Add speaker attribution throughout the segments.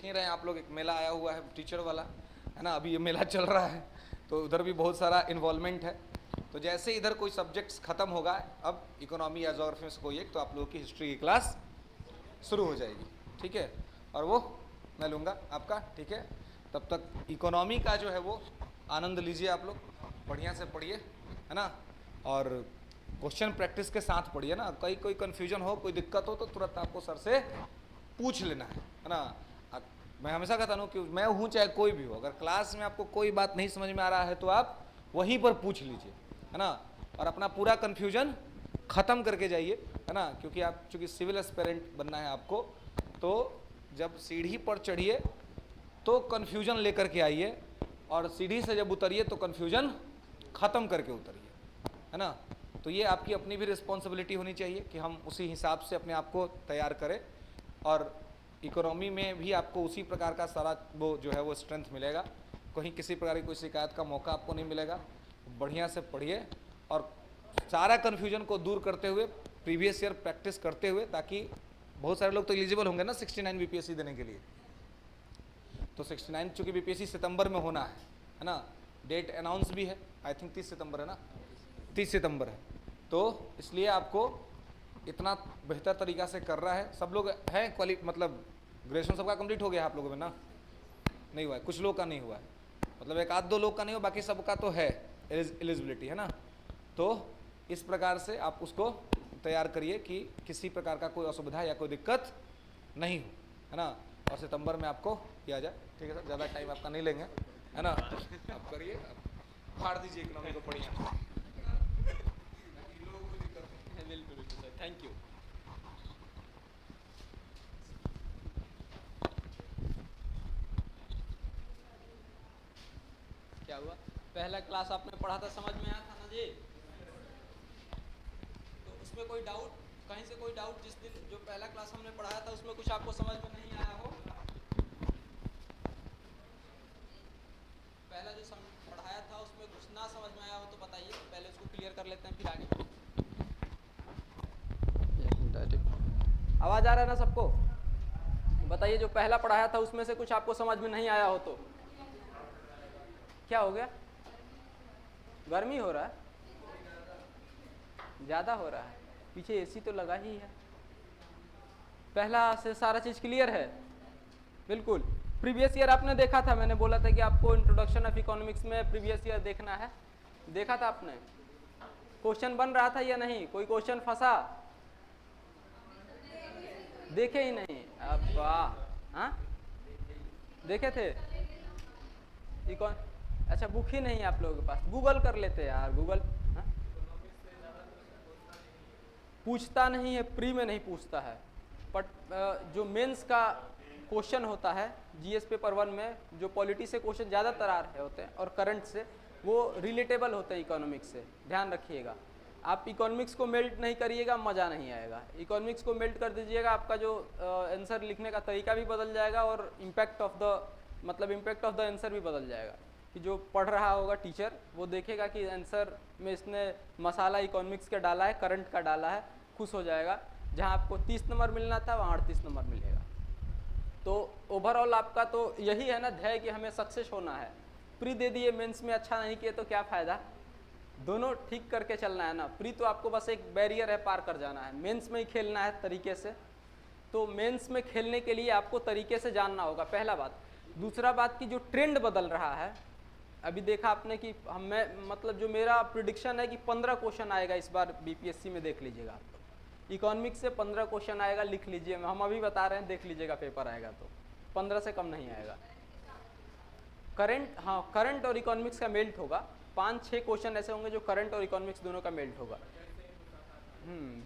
Speaker 1: ही रहे हैं आप लोग, एक मेला आया हुआ है टीचर वाला, है ना, अभी ये मेला चल रहा है, तो उधर भी बहुत सारा इन्वॉल्वमेंट है। तो जैसे इधर कोई सब्जेक्ट्स खत्म होगा, अब इकोनॉमी या ज्योग्राफी में से कोई एक, तो आप लोगों की हिस्ट्री की क्लास शुरू हो जाएगी, ठीक है, और वो मैं लूँगा आपका, ठीक है। तब तक इकोनॉमी का जो है वो आनंद लीजिए आप लोग, बढ़िया से पढ़िए, है ना, और क्वेश्चन प्रैक्टिस के साथ पढ़िए ना। कोई कन्फ्यूजन हो, कोई दिक्कत हो तो तुरंत आपको सर से पूछ लेना है ना। मैं हमेशा कहता हूँ कि मैं हूँ चाहे कोई भी हो, अगर क्लास में आपको कोई बात नहीं समझ में आ रहा है तो आप वहीं पर पूछ लीजिए, है ना, और अपना पूरा कन्फ्यूजन ख़त्म करके जाइए, है ना, क्योंकि आप चूँकि सिविल एस्पिरेंट बनना है आपको, तो जब सीढ़ी पर चढ़िए तो कन्फ्यूजन लेकर के आइए, और सीढ़ी से जब उतरिए तो कन्फ्यूजन ख़त्म करके उतरिए, है ना। तो ये आपकी अपनी भी रिस्पॉन्सिबिलिटी होनी चाहिए कि हम उसी हिसाब से अपने आप को तैयार करें, और इकोनॉमी में भी आपको उसी प्रकार का सारा वो जो है वो स्ट्रेंथ मिलेगा, कहीं किसी प्रकार की कोई शिकायत का मौका आपको नहीं मिलेगा। बढ़िया से पढ़िए और सारा कन्फ्यूजन को दूर करते हुए प्रीवियस ईयर प्रैक्टिस करते हुए, ताकि बहुत सारे लोग तो एलिजिबल होंगे ना 69 बीपीएससी देने के लिए। तो 69 चूँकि बीपीएससी सितंबर में होना है ना, डेट अनाउंस भी है, आई थिंक 30 सितंबर है ना, 30 सितंबर है, तो इसलिए आपको इतना बेहतर तरीक़ा से कर रहा है। सब लोग हैं मतलब ग्रेजुएशन सबका कंप्लीट हो गया है आप लोगों में ना? नहीं हुआ है, कुछ लोग का नहीं हुआ है, मतलब एक आध दो लोग का नहीं हुआ, बाकी सबका तो है एलिजिबिलिटी, है ना। तो इस प्रकार से आप उसको तैयार करिए कि किसी प्रकार का कोई असुविधा या कोई दिक्कत नहीं हो, है ना, और सितंबर में आपको किया जाए, ठीक है सर, ज़्यादा टाइम आपका नहीं लेंगे, है ना। आप करिए, फाड़ दीजिए इकोनॉमी को, पढ़िए। बिल्कुल सर, थैंक यू। क्या हुआ? पहला क्लास आपने पढ़ा था, समझ में आया था ना जी? तो उसमें कोई डाउट, कहीं से कोई डाउट, जिस दिन जो पहला क्लास हमने पढ़ाया था उसमें कुछ आपको समझ में नहीं आया हो? पहला जो पढ़ाया था उसमें कुछ ना समझ में आया हो तो बताइए, पहले उसको क्लियर कर लेते हैं फिर आगे। आवाज़ आ रहा है ना सबको? बताइए, जो पहला पढ़ाया था उसमें से कुछ आपको समझ में नहीं आया हो तो। क्या हो गया? गर्मी हो रहा है? ज़्यादा हो रहा है? पीछे एसी तो लगा ही है। पहला से सारा चीज़ क्लियर है? बिल्कुल। प्रीवियस ईयर आपने देखा था, मैंने बोला था कि आपको इंट्रोडक्शन ऑफ इकोनॉमिक्स में प्रीवियस ईयर देखना है, देखा था आपने? क्वेश्चन बन रहा था या नहीं? कोई क्वेश्चन फंसा? देखे ही नहीं? अब वाह, हाँ देखे थे इकोन, अच्छा बुक ही नहीं है आप लोगों के पास, गूगल कर लेते यार, गूगल। हाँ? पूछता नहीं है, प्री में नहीं पूछता है, बट जो मेंस का क्वेश्चन होता है जीएस पेपर 1 में, जो पॉलिटी से क्वेश्चन ज़्यादातर आ रहे होते हैं और करंट से, वो रिलेटेबल होते हैं इकोनॉमिक्स से, ध्यान रखिएगा। आप इकोनॉमिक्स को मेल्ट नहीं करिएगा, मज़ा नहीं आएगा। इकोनॉमिक्स को मेल्ट कर दीजिएगा, आपका जो आंसर लिखने का तरीका भी बदल जाएगा, और इम्पैक्ट ऑफ द आंसर भी बदल जाएगा। कि जो पढ़ रहा होगा टीचर, वो देखेगा कि आंसर में इसने मसाला इकोनॉमिक्स का डाला है, करंट का डाला है, खुश हो जाएगा। जहाँ आपको 30 नंबर मिलना था वहाँ 38 नंबर मिलेगा। तो ओवरऑल आपका तो यही है ना ध्येय कि हमें सक्सेस होना है। प्री दे दिए, मेंस में अच्छा नहीं किए तो क्या फ़ायदा? दोनों ठीक करके चलना है ना। प्री तो आपको बस एक बैरियर है, पार कर जाना है, मेंस में ही खेलना है तरीके से। तो मेंस में खेलने के लिए आपको तरीके से जानना होगा, पहला बात। दूसरा बात कि जो ट्रेंड बदल रहा है, अभी देखा आपने कि मतलब जो मेरा प्रिडिक्शन है कि 15 क्वेश्चन आएगा इस बार बीपीएससी में, देख लीजिएगा आप लोग। इकोनॉमिक्स से 15 क्वेश्चन आएगा, लिख लीजिए, हम अभी बता रहे हैं, देख लीजिएगा पेपर आएगा तो 15 से कम नहीं आएगा। करंट, हाँ करंट और इकोनॉमिक्स का मेल्ट होगा, 5-6 क्वेश्चन ऐसे होंगे जो करंट और इकोनॉमिक्स दोनों का मेल्ट होगा।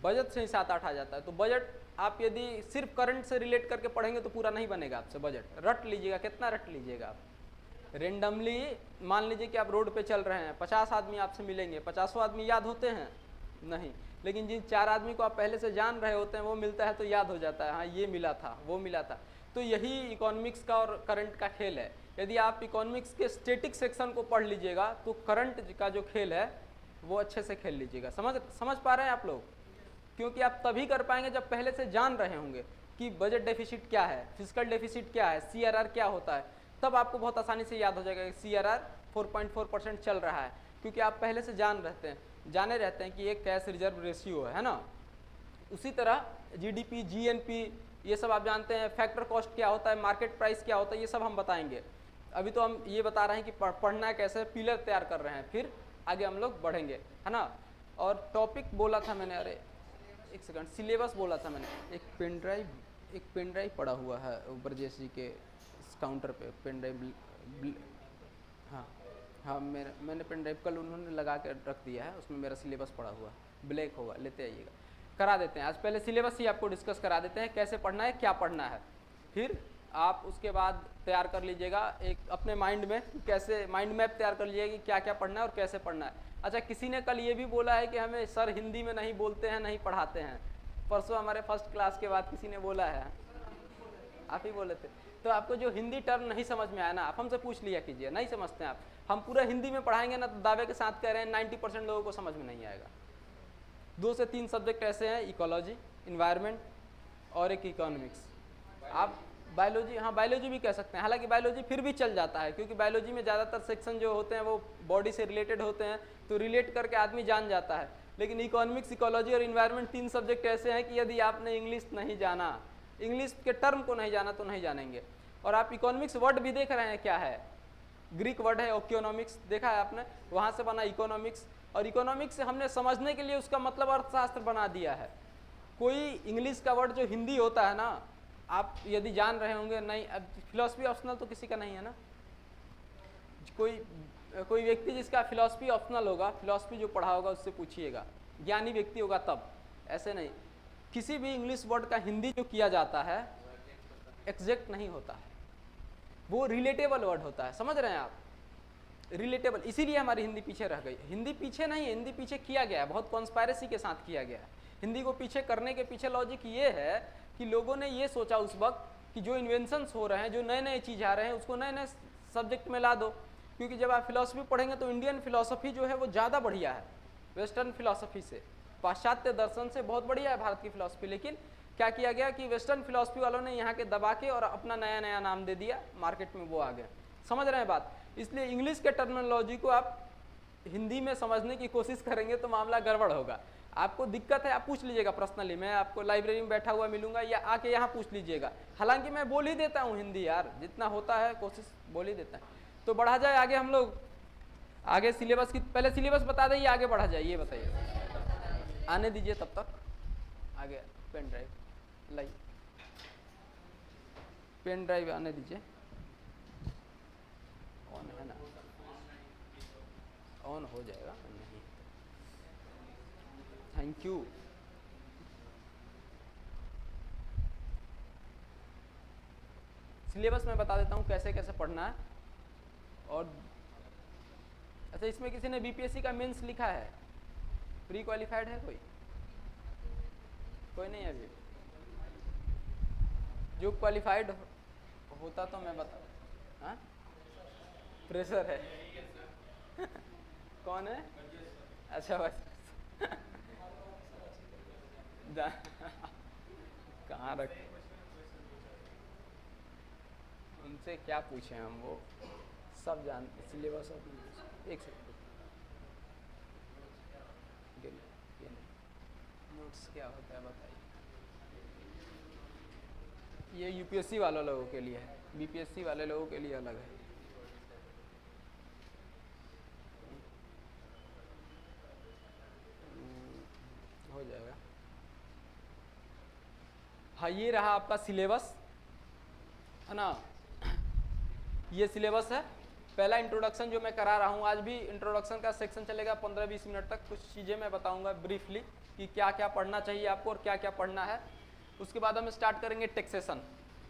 Speaker 1: बजट से ही 7-8 आ जाता है। तो बजट आप यदि सिर्फ करंट से रिलेट करके पढ़ेंगे तो पूरा नहीं बनेगा आपसे बजट। रट लीजिएगा, कितना रट लीजिएगा आप? रेंडमली मान लीजिए कि आप रोड पे चल रहे हैं, 50 आदमी आपसे मिलेंगे, 50 आदमी याद होते हैं? नहीं। लेकिन जिन 4 आदमी को आप पहले से जान रहे होते हैं, वो मिलता है तो याद हो जाता है, हाँ ये मिला था, वो मिला था। तो यही इकोनॉमिक्स का और करंट का खेल है। यदि आप इकोनॉमिक्स के स्टैटिक सेक्शन को पढ़ लीजिएगा तो करंट का जो खेल है वो अच्छे से खेल लीजिएगा। समझ पा रहे हैं आप लोग? क्योंकि आप तभी कर पाएंगे जब पहले से जान रहे होंगे।
Speaker 2: कि बजट डेफिसिट क्या है, फिजिकल डेफिसिट क्या है, CRR क्या होता है, तब आपको बहुत आसानी से याद हो जाएगा कि CRR 4.4% चल रहा है, क्योंकि आप पहले से जाने रहते हैं कि एक कैश रिजर्व रेशियो है ना। उसी तरह GDP, GNP ये सब आप जानते हैं, फैक्टर कॉस्ट क्या होता है, मार्केट प्राइस क्या होता है, ये सब हम बताएंगे। अभी तो हम ये बता रहे हैं कि पढ़ना है कैसे, पिलर तैयार कर रहे हैं, फिर आगे हम लोग बढ़ेंगे, है ना। और टॉपिक बोला था मैंने, अरे एक सेकंड, सिलेबस बोला था मैंने। एक पेन ड्राइव पड़ा हुआ है ऊपर जैसी के काउंटर पे, पेन ड्राइव। हाँ हाँ, मैंने पेन ड्राइव कल उन्होंने लगा के रख दिया है, उसमें मेरा सिलेबस पड़ा हुआ, ब्लैक होगा, लेते आइएगा, करा देते हैं। आज पहले सिलेबस ही आपको डिस्कस करा देते हैं, कैसे पढ़ना है, क्या पढ़ना है, फिर आप उसके बाद तैयार कर लीजिएगा एक अपने माइंड में, कैसे माइंड मैप तैयार कर लीजिएगा कि क्या क्या पढ़ना है और कैसे पढ़ना है। अच्छा, किसी ने कल ये भी बोला है कि हमें सर हिंदी में नहीं बोलते हैं, नहीं पढ़ाते हैं। परसों हमारे फर्स्ट क्लास के बाद किसी ने बोला है, आप ही बोले थे। तो आपको जो हिंदी टर्म नहीं समझ में आया ना, आप हमसे पूछ लिया कीजिए, नहीं समझते हैं आप, हम पूरा हिंदी में पढ़ाएंगे ना, तो दावे के साथ कह रहे हैं 90% लोगों को समझ में नहीं आएगा। 2 से 3 सब्जेक्ट ऐसे हैं, इकोलॉजी, इन्वायरमेंट और एक इकोनॉमिक्स। आप बायोलॉजी, हाँ बायोलॉजी भी कह सकते हैं, हालांकि बायोलॉजी फिर भी चल जाता है, क्योंकि बायोलॉजी में ज़्यादातर सेक्शन जो होते हैं वो बॉडी से रिलेटेड होते हैं, तो रिलेट करके आदमी जान जाता है। लेकिन इकोनॉमिक्स, इकोलॉजी और इन्वायरमेंट 3 सब्जेक्ट ऐसे हैं कि यदि आपने इंग्लिश नहीं जाना, इंग्लिश के टर्म को नहीं जाना तो नहीं जानेंगे। और आप इकोनॉमिक्स वर्ड भी देख रहे हैं क्या है, ग्रीक वर्ड है ओक्योनॉमिक्स, देखा है आपने, वहाँ से बना इकोनॉमिक्स। और इकोनॉमिक्स से हमने समझने के लिए उसका मतलब अर्थशास्त्र बना दिया है। कोई इंग्लिश का वर्ड जो हिंदी होता है ना, आप यदि जान रहे होंगे, नहीं, अब फिलॉसफी ऑप्शनल तो किसी का नहीं है ना, कोई व्यक्ति जिसका फिलॉसफी ऑप्शनल होगा, फिलॉसफी जो पढ़ा होगा उससे पूछिएगा, ज्ञानी व्यक्ति होगा तब, ऐसे नहीं। किसी भी इंग्लिश वर्ड का हिंदी जो किया जाता है एग्जैक्ट नहीं होता है, वो रिलेटेबल वर्ड होता है, समझ रहे हैं आप, रिलेटेबल। इसीलिए हमारी हिंदी पीछे रह गई। हिंदी पीछे नहीं है, हिंदी पीछे किया गया है, बहुत कॉन्स्पायरेसी के साथ किया गया है। हिंदी को पीछे करने के पीछे लॉजिक ये है कि लोगों ने ये सोचा उस वक्त कि जो इन्वेंशंस हो रहे हैं, जो नए नए चीज़ आ रहे हैं, उसको नए नए सब्जेक्ट में ला दो। क्योंकि जब आप फिलॉसफी पढ़ेंगे तो इंडियन फिलॉसफी जो है वो ज़्यादा बढ़िया है वेस्टर्न फिलॉसफी से, पाश्चात्य दर्शन से बहुत बढ़िया है भारत की फिलॉसफी। लेकिन क्या किया गया कि वेस्टर्न फिलॉसफी वालों ने यहाँ के दबा के और अपना नया नया नाम दे दिया, मार्केट में वो आ गया, समझ रहे हैं बात। इसलिए इंग्लिश के टर्मिनोलॉजी को आप हिंदी में समझने की कोशिश करेंगे तो मामला गड़बड़ होगा। आपको दिक्कत है, आप पूछ लीजिएगा पर्सनली, मैं आपको लाइब्रेरी में बैठा हुआ मिलूंगा या आके यहाँ पूछ लीजिएगा। हालांकि मैं बोल ही देता हूँ हिंदी यार, जितना होता है कोशिश बोल ही देता है। तो बढ़ा जाए आगे, हम लोग आगे सिलेबस की, पहले सिलेबस बता दें आगे बढ़ा जाए, ये बताइए। आने दीजिए तब तक, आगे पेन ड्राइव लाइए, पेन ड्राइव आने दीजिए। ऑन है ना, ऑन हो जाएगा, नहीं, थैंक यू। सिलेबस में बता देता हूँ कैसे कैसे पढ़ना है। और अच्छा, इसमें किसी ने बीपीएससी का मेंस लिखा है, प्री क्वालिफाइड है कोई नहीं अभी? जो क्वालिफाइड होता तो मैं बता, हाँ प्रेशर है कौन है? अच्छा बस कहाँ रख, उनसे क्या पूछे हम, वो सब जानते सिलेबस। एक सेकंड, नोट्स क्या होता है बताइए। ये यूपीएससी वाले लोगों के लिए है, बीपीएससी वाले लोगों के लिए अलग है। हो जाएगा। हाँ, ये रहा आपका सिलेबस, है ना, ये सिलेबस है। पहला इंट्रोडक्शन जो मैं करा रहा हूँ, आज भी इंट्रोडक्शन का सेक्शन चलेगा 15-20 मिनट तक। कुछ चीज़ें मैं बताऊँगा ब्रीफली कि क्या क्या पढ़ना चाहिए आपको और क्या क्या पढ़ना है। उसके बाद हम स्टार्ट करेंगे टैक्सेशन,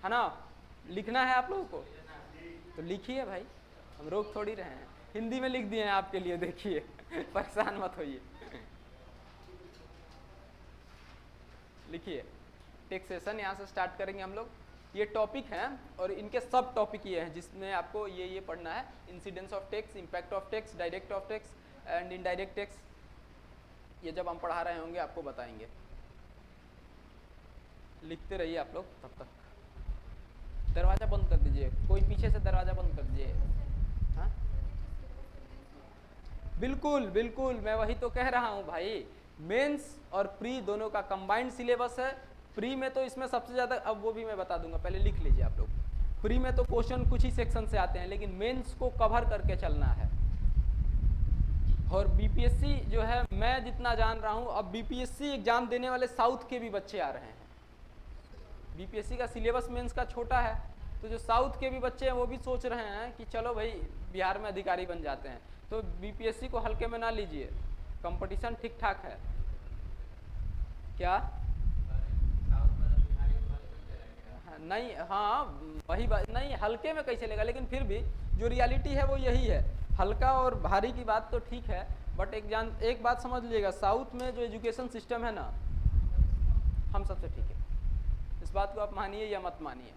Speaker 2: है ना। लिखना है आप लोगों को तो लिखिए भाई, हम रोक थोड़ी रहे हैं, हिंदी में लिख दिए हैं आपके लिए, देखिए परेशान मत होइए। लिखिए, टैक्सेशन यहाँ से स्टार्ट करेंगे हम लोग। ये टॉपिक हैं और इनके सब टॉपिक ये हैं जिसमें आपको ये पढ़ना है। Incidence of tax, impact of tax, direct of tax and indirect tax, ये जब हम पढ़ा रहे होंगे आपको बताएंगे। लिखते रहिए आप लोग तब तक। दरवाज़ा बंद कर दीजिए, कोई पीछे से दरवाज़ा बंद कर दीजिए। हाँ बिल्कुल बिल्कुल, मैं वही तो कह रहा हूँ भाई, मेंस और प्री दोनों का कंबाइंड सिलेबस है। प्री में तो इसमें सबसे ज़्यादा, अब वो भी मैं बता दूंगा, पहले लिख लीजिए आप लोग। प्री में तो क्वेश्चन कुछ ही सेक्शन से आते हैं, लेकिन मेंस को कवर करके चलना है। और बीपीएससी जो है, मैं जितना जान रहा हूँ, अब बीपीएससी एग्जाम देने वाले साउथ के भी बच्चे आ रहे हैं। बीपीएससी का सिलेबस मेंस का छोटा है, तो जो साउथ के भी बच्चे हैं वो भी सोच रहे हैं कि चलो भाई बिहार में अधिकारी बन जाते हैं। तो बीपीएससी को हल्के में ना लीजिए, कंपटीशन ठीक ठाक है। क्या नहीं, हाँ वही बात नहीं, हल्के में कैसे लेगा, लेकिन फिर भी जो रियलिटी है वो यही है। हल्का और भारी की बात तो ठीक है, बट एक बात समझ लीजिएगा, साउथ में जो एजुकेशन सिस्टम है ना, हम सबसे ठीक है। इस बात को आप मानिए या मत मानिए।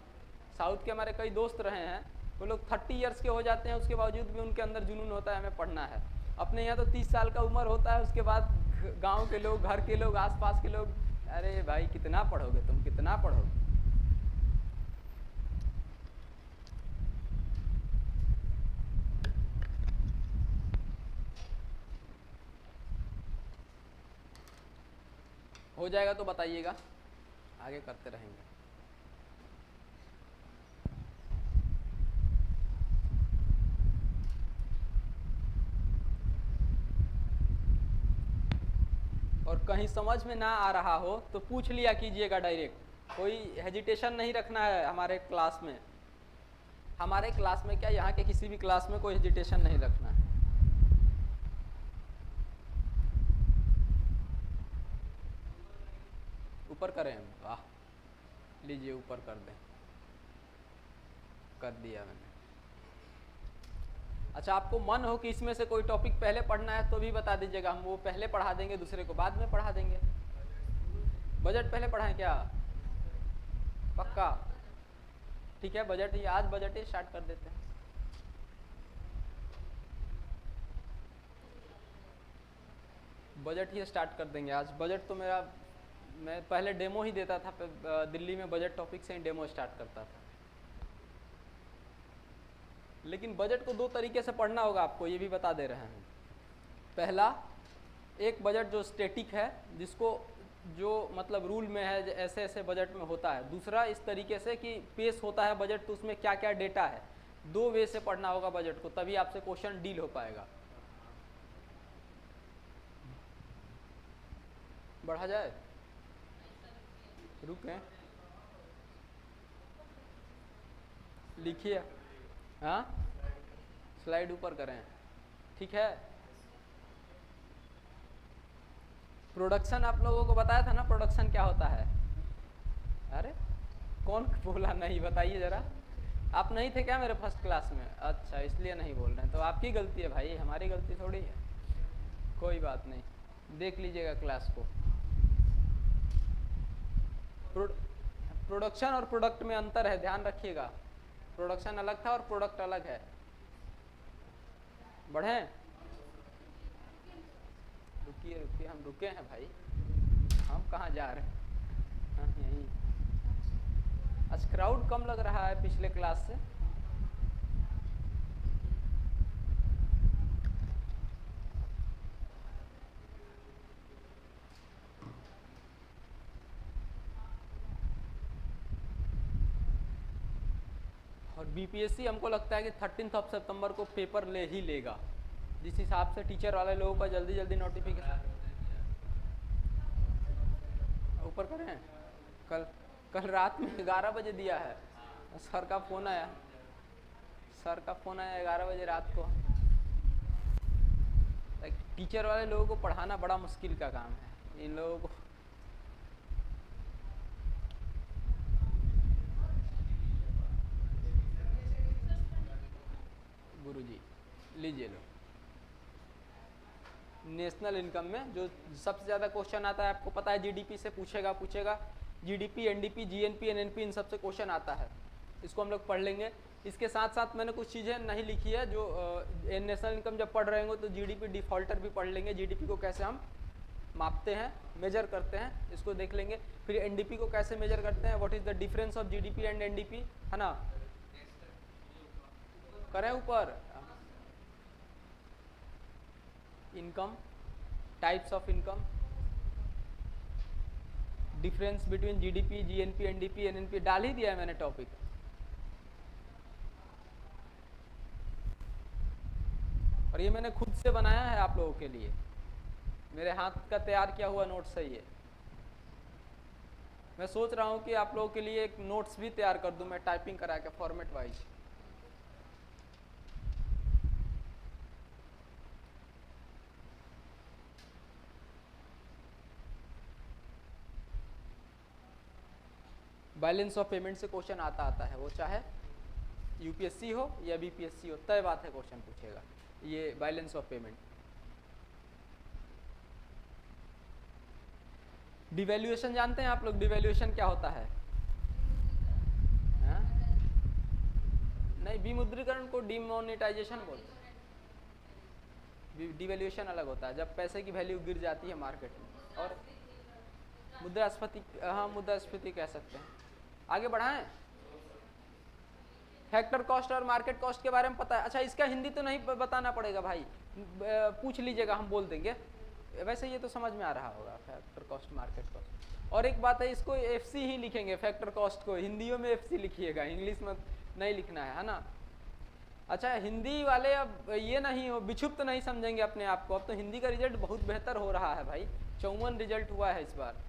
Speaker 2: साउथ के हमारे कई दोस्त रहे हैं, वो लोग 30 ईयर्स के हो जाते हैं, उसके बावजूद भी उनके अंदर जुनून होता है हमें पढ़ना है। अपने यहाँ तो 30 साल का उम्र होता है, उसके बाद गांव के लोग, घर के लोग, आसपास के लोग, अरे भाई कितना पढ़ोगे तुम, कितना पढ़ोगे। हो जाएगा तो बताइएगा, आगे करते रहेंगे। और कहीं समझ में ना आ रहा हो तो पूछ लिया कीजिएगा डायरेक्ट, कोई हेजिटेशन नहीं रखना है। हमारे क्लास में, हमारे क्लास में क्या, यहाँ के किसी भी क्लास में कोई हेजिटेशन नहीं रखना है। ऊपर करें, वाह, लीजिए ऊपर कर दें, कर दिया मैंने। अच्छा, आपको मन हो कि इसमें से कोई टॉपिक पहले पढ़ना है तो भी बता दीजिएगा, हम वो पहले पढ़ा देंगे, दूसरे को बाद में पढ़ा देंगे। बजट पहले पढ़ाएं क्या? पक्का? ठीक है, बजट ही आज, बजट ही स्टार्ट कर देते हैं। बजट ही स्टार्ट कर देंगे आज। बजट तो मेरा, मैं पहले डेमो ही देता था, दिल्ली में बजट टॉपिक से ही डेमो स्टार्ट करता था। लेकिन बजट को 2 तरीके से पढ़ना होगा आपको, ये भी बता दे रहे हैं। पहला, एक बजट जो स्टैटिक है, जिसको जो मतलब रूल में है ऐसे ऐसे बजट में होता है। दूसरा इस तरीके से कि पेश होता है बजट, तो उसमें क्या क्या डेटा है। 2 वे से पढ़ना होगा बजट को, तभी आपसे क्वेश्चन डील हो पाएगा। बढ़ा जाए, रुकें, लिखिए। हाँ, स्लाइड ऊपर करें, ठीक है। प्रोडक्शन आप लोगों को बताया था ना, प्रोडक्शन क्या होता है? अरे कौन बोला नहीं, बताइए जरा। आप नहीं थे क्या मेरे फर्स्ट क्लास में? अच्छा, इसलिए नहीं बोल रहे हैं, तो आपकी गलती है भाई, हमारी गलती थोड़ी है। कोई बात नहीं, देख लीजिएगा क्लास को। प्रोडक्शन और प्रोडक्ट में अंतर है, ध्यान रखिएगा। प्रोडक्शन अलग था और प्रोडक्ट अलग है। बढ़े, रुकिए रुकिए, हम रुके हैं भाई, हम कहाँ जा रहे हैं? हाँ यहीं। आज क्राउड कम लग रहा है पिछले क्लास से। और बीपीएससी हमको लगता है कि 13 सितंबर को पेपर ले ही लेगा, जिस हिसाब से टीचर वाले लोगों का जल्दी जल्दी नोटिफिकेशन। ऊपर करें, कल रात में 11 बजे दिया है, सर का फ़ोन आया, 11 बजे रात को। टीचर वाले लोगों को पढ़ाना बड़ा मुश्किल का काम है, इन लोगों को। गुरुजी लीजिए लो। नेशनल इनकम में जो सबसे ज़्यादा क्वेश्चन आता है, आपको पता है, जीडीपी से पूछेगा। जीडीपी, एनडीपी, जीएनपी, एनएनपी, इन सब से क्वेश्चन आता है। इसको हम लोग पढ़ लेंगे। इसके साथ साथ मैंने कुछ चीज़ें नहीं लिखी है, जो नेशनल इनकम जब पढ़ रहे होंगे तो जीडीपी डिफॉल्टर भी पढ़ लेंगे, जीडीपी को कैसे हम मापते हैं, मेजर करते हैं, इसको देख लेंगे। फिर एनडीपी को कैसे मेजर करते हैं, what is the difference of GDP and NDP, है ना। करें ऊपर income, types of income, difference between GDP, GNP, NDP, NNP, डाल ही दिया है मैंने टॉपिक। और ये मैंने खुद से बनाया है आप लोगों के लिए, मेरे हाथ का तैयार किया हुआ नोट्स है ये। मैं सोच रहा हूँ कि आप लोगों के लिए एक नोट्स भी तैयार कर दूं मैं, टाइपिंग करा के format wise. Balance of payment से क्वेश्चन आता है, वो चाहे यूपीएससी हो या बीपीएससी हो, तय बात है क्वेश्चन पूछेगा ये बैलेंस ऑफ पेमेंट। डिवैल्यूएशन जानते हैं आप लोग, डिवैल्यूएशन क्या होता है? हाँ? नहीं, विमुद्रीकरण को डिमोनेटाइजेशन बोलते हैं, डिवैल्यूएशन अलग होता है जब पैसे की वैल्यू गिर जाती है मार्केट में। और मुद्रास्फीति, हाँ मुद्रास्फीति कह सकते हैं। आगे बढ़ाएं। फैक्टर कॉस्ट और मार्केट कॉस्ट के बारे में पता है? अच्छा, इसका हिंदी तो नहीं बताना पड़ेगा भाई, पूछ लीजिएगा, हम बोल देंगे। वैसे ये तो समझ में आ रहा होगा, फैक्टर कॉस्ट, मार्केट कॉस्ट। और एक बात है, इसको एफसी ही लिखेंगे, फैक्टर कॉस्ट को हिंदियों में एफसी लिखिएगा, इंग्लिश में नहीं लिखना है ना। अच्छा, हिंदी वाले अब ये नहीं हो, विक्षुब्ध नहीं समझेंगे अपने आप को। अब तो हिंदी का रिजल्ट बहुत बेहतर हो रहा है भाई, 54 रिजल्ट हुआ है इस बार।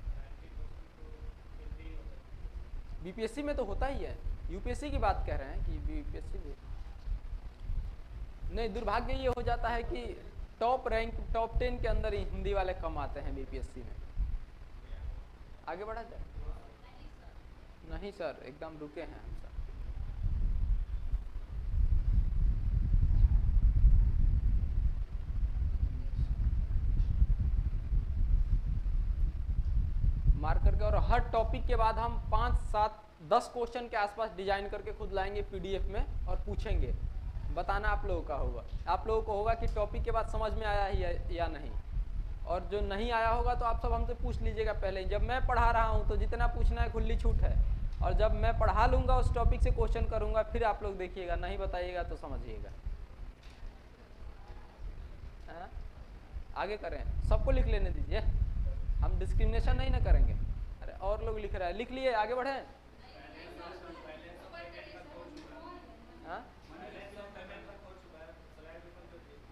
Speaker 2: बीपीएससी में तो होता ही है, यूपीएससी की बात कह रहे हैं कि बीपीएससी में नहीं। दुर्भाग्य ये हो जाता है कि टॉप रैंक, टॉप 10 के अंदर ही हिंदी वाले कम आते हैं बीपीएससी में। आगे बढ़ा जाए? नहीं सर, एकदम रुके हैं हम सर। मार्क करके, और हर टॉपिक के बाद हम 5, 7, 10 क्वेश्चन के आसपास डिजाइन करके खुद लाएंगे पीडीएफ में और पूछेंगे। बताना आप लोगों का होगा, आप लोगों को होगा कि टॉपिक के बाद समझ में आया ही या नहीं। और जो नहीं आया होगा तो आप सब हमसे पूछ लीजिएगा पहले ही। जब मैं पढ़ा रहा हूँ तो जितना पूछना है खुली छूट है, और जब मैं पढ़ा लूँगा उस टॉपिक से क्वेश्चन करूँगा, फिर आप लोग देखिएगा, नहीं बताइएगा तो समझिएगा। आगे करें, सबको लिख लेने दीजिए, हम डिस्क्रिमिनेशन नहीं ना करेंगे। अरे और लोग लिख रहा है, लिख लिए, आगे बढ़े। हाँ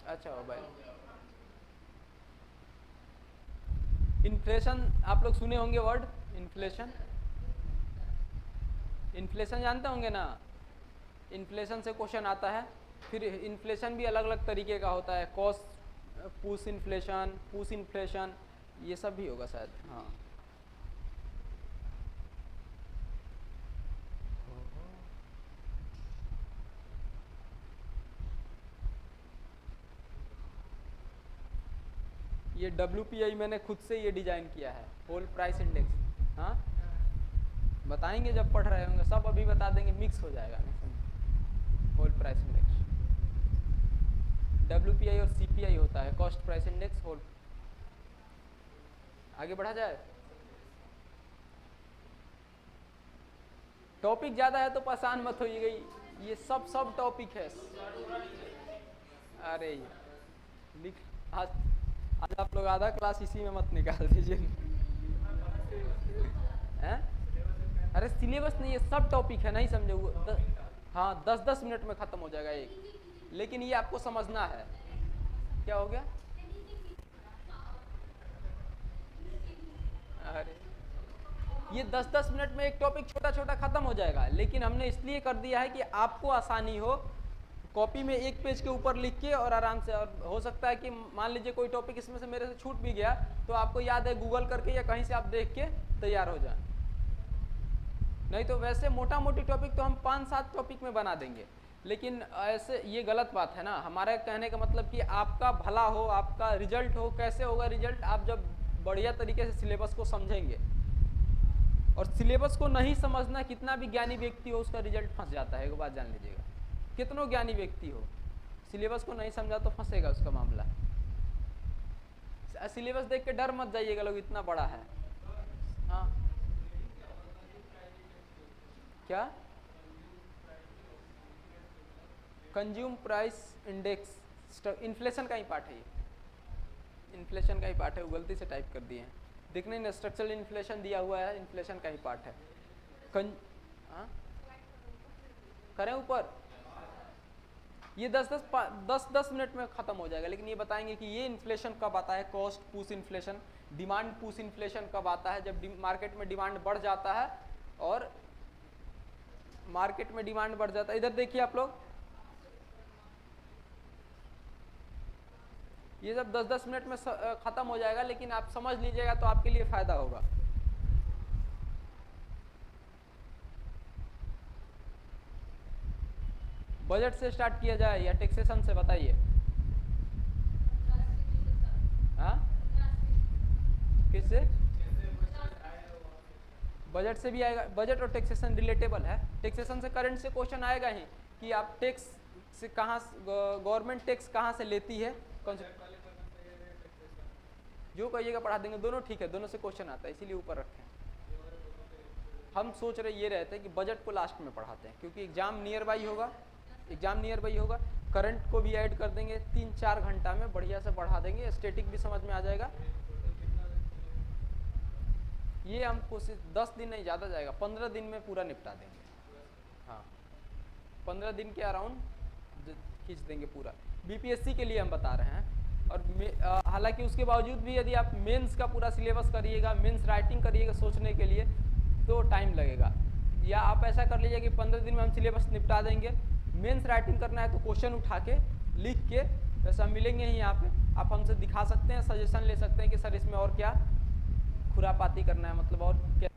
Speaker 2: अच्छा, भाई इन्फ्लेशन आप लोग सुने होंगे वर्ड, इन्फ्लेशन। इन्फ्लेशन जानते होंगे ना, इन्फ्लेशन से क्वेश्चन आता है। फिर इन्फ्लेशन भी अलग अलग तरीके का होता है, कॉस्ट पुश इन्फ्लेशन, ये सब भी होगा शायद। हाँ ये WPI मैंने खुद से ये डिजाइन किया है, होल प्राइस इंडेक्स। हाँ बताएंगे जब पढ़ रहे होंगे, सब अभी बता देंगे, मिक्स हो जाएगा। होल प्राइस इंडेक्स, WPI और CPI होता है, कॉस्ट प्राइस इंडेक्स, होल। आगे बढ़ा जाए। टॉपिक ज्यादा है तो परेशान मत होइएगा, ये सब टॉपिक है। अरे लिख, आज आप लोग आधा क्लास इसी में मत निकाल दीजिए। हैं? अरे सिलेबस नहीं, ये सब टॉपिक है, नहीं समझे वो। हाँ 10-10 मिनट में खत्म हो जाएगा एक, लेकिन ये आपको समझना है। क्या हो गया? अरे ये 10-10 मिनट में एक टॉपिक छोटा छोटा खत्म हो जाएगा, लेकिन हमने इसलिए कर दिया है कि आपको आसानी हो। कॉपी में एक पेज के ऊपर लिख के और आराम से, और हो सकता है कि मान लीजिए कोई टॉपिक इसमें से मेरे से छूट भी गया तो आपको याद है गूगल करके या कहीं से आप देख के तैयार हो जाए। नहीं तो वैसे मोटा मोटी टॉपिक तो हम 5-7 टॉपिक में बना देंगे, लेकिन ऐसे ये गलत बात है ना। हमारे कहने का मतलब कि आपका भला हो, आपका रिजल्ट हो। कैसे होगा रिजल्ट? आप जब बढ़िया तरीके से सिलेबस को समझेंगे। और सिलेबस को नहीं समझना, कितना भी ज्ञानी व्यक्ति हो उसका रिजल्ट फंस जाता है, एक बात जान लीजिएगा। कितनों ज्ञानी व्यक्ति हो, सिलेबस को नहीं समझा तो फंसेगा उसका मामला। सिलेबस देख के डर मत जाइएगा लोग, इतना बड़ा है। हाँ क्या? कंज्यूम प्राइस इंडेक्स, इन्फ्लेशन का ही पार्ट है ये, इन्फ्लेशन का ही पार्ट है, वो गलती से टाइप कर दिए हैं, देखने में स्ट्रक्चरल इन्फ्लेशन दिया हुआ है, इन्फ्लेशन का ही पार्ट है। हाँ करें ऊपर, ये 10 मिनट में ख़त्म हो जाएगा, लेकिन ये बताएंगे कि ये इन्फ्लेशन कब आता है, cost push inflation, demand push inflation कब आता है, जब मार्केट में डिमांड बढ़ जाता है, और मार्केट में डिमांड बढ़ जाता है। इधर देखिए आप लोग, ये सब 10-10 मिनट में ख़त्म हो जाएगा, लेकिन आप समझ लीजिएगा तो आपके लिए फ़ायदा होगा। बजट से स्टार्ट किया जाए या टैक्सेशन से, बताइए। हाँ किससे? बजट से भी आएगा, बजट और टैक्सेशन रिलेटेबल है। टैक्सेशन से करंट से क्वेश्चन आएगा ही कि आप टैक्स से कहाँ, गवर्नमेंट टैक्स कहाँ से लेती है, कौन से, जो कहिएगा पढ़ा देंगे, दोनों ठीक है, दोनों से क्वेश्चन आता है, इसीलिए ऊपर रखें। हम सोच रहे ये रहते हैं कि बजट को लास्ट में पढ़ाते हैं, क्योंकि एग्जाम नियर बाई होगा, एग्जाम नियर बाई होगा, करंट को भी ऐड कर देंगे, 3-4 घंटा में बढ़िया से बढ़ा देंगे, स्टैटिक भी समझ में आ जाएगा। ये हम कोशिश 10 दिन नहीं, ज़्यादा जाएगा, 15 दिन में पूरा निपटा देंगे। हाँ 15 दिन के अराउंड खींच देंगे पूरा, बीपीएससी के लिए हम बता रहे हैं। और हालांकि उसके बावजूद भी यदि आप मेंस का पूरा सिलेबस करिएगा, मेंस राइटिंग करिएगा सोचने के लिए, तो टाइम लगेगा। या आप ऐसा कर लीजिए कि 15 दिन में हम सिलेबस निपटा देंगे, मेंस राइटिंग करना है तो क्वेश्चन उठा के लिख के, वैसा मिलेंगे ही यहाँ पे, आप हमसे दिखा सकते हैं, सजेशन ले सकते हैं कि सर इसमें और क्या खुरापाती करना है, मतलब और क्या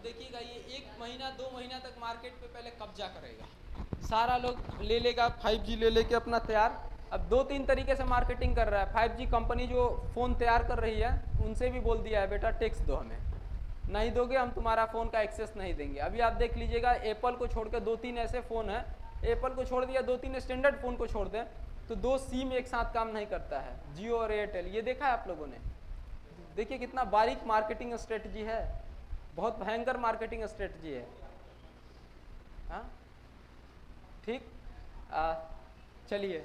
Speaker 2: अब देखिएगा ये 1 महीना 2 महीना तक मार्केट पे पहले कब्जा करेगा, सारा लोग ले लेगा 5G ले लेके अपना तैयार। अब 2-3 तरीके से मार्केटिंग कर रहा है। 5G कंपनी जो फ़ोन तैयार कर रही है उनसे भी बोल दिया है बेटा टैक्स दो, हमें नहीं दोगे हम तुम्हारा फ़ोन का एक्सेस नहीं देंगे। अभी आप देख लीजिएगा एप्पल को छोड़ के 2-3 ऐसे फ़ोन हैं, एप्पल को छोड़ दिया, 2-3 स्टैंडर्ड फ़ोन को छोड़ दें तो 2 सिम एक साथ काम नहीं करता है, जियो और एयरटेल। ये देखा है आप लोगों ने? देखिए कितना बारीक मार्केटिंग स्ट्रेटजी है, बहुत भयंकर मार्केटिंग स्ट्रेटजी है। हाँ ठीक, चलिए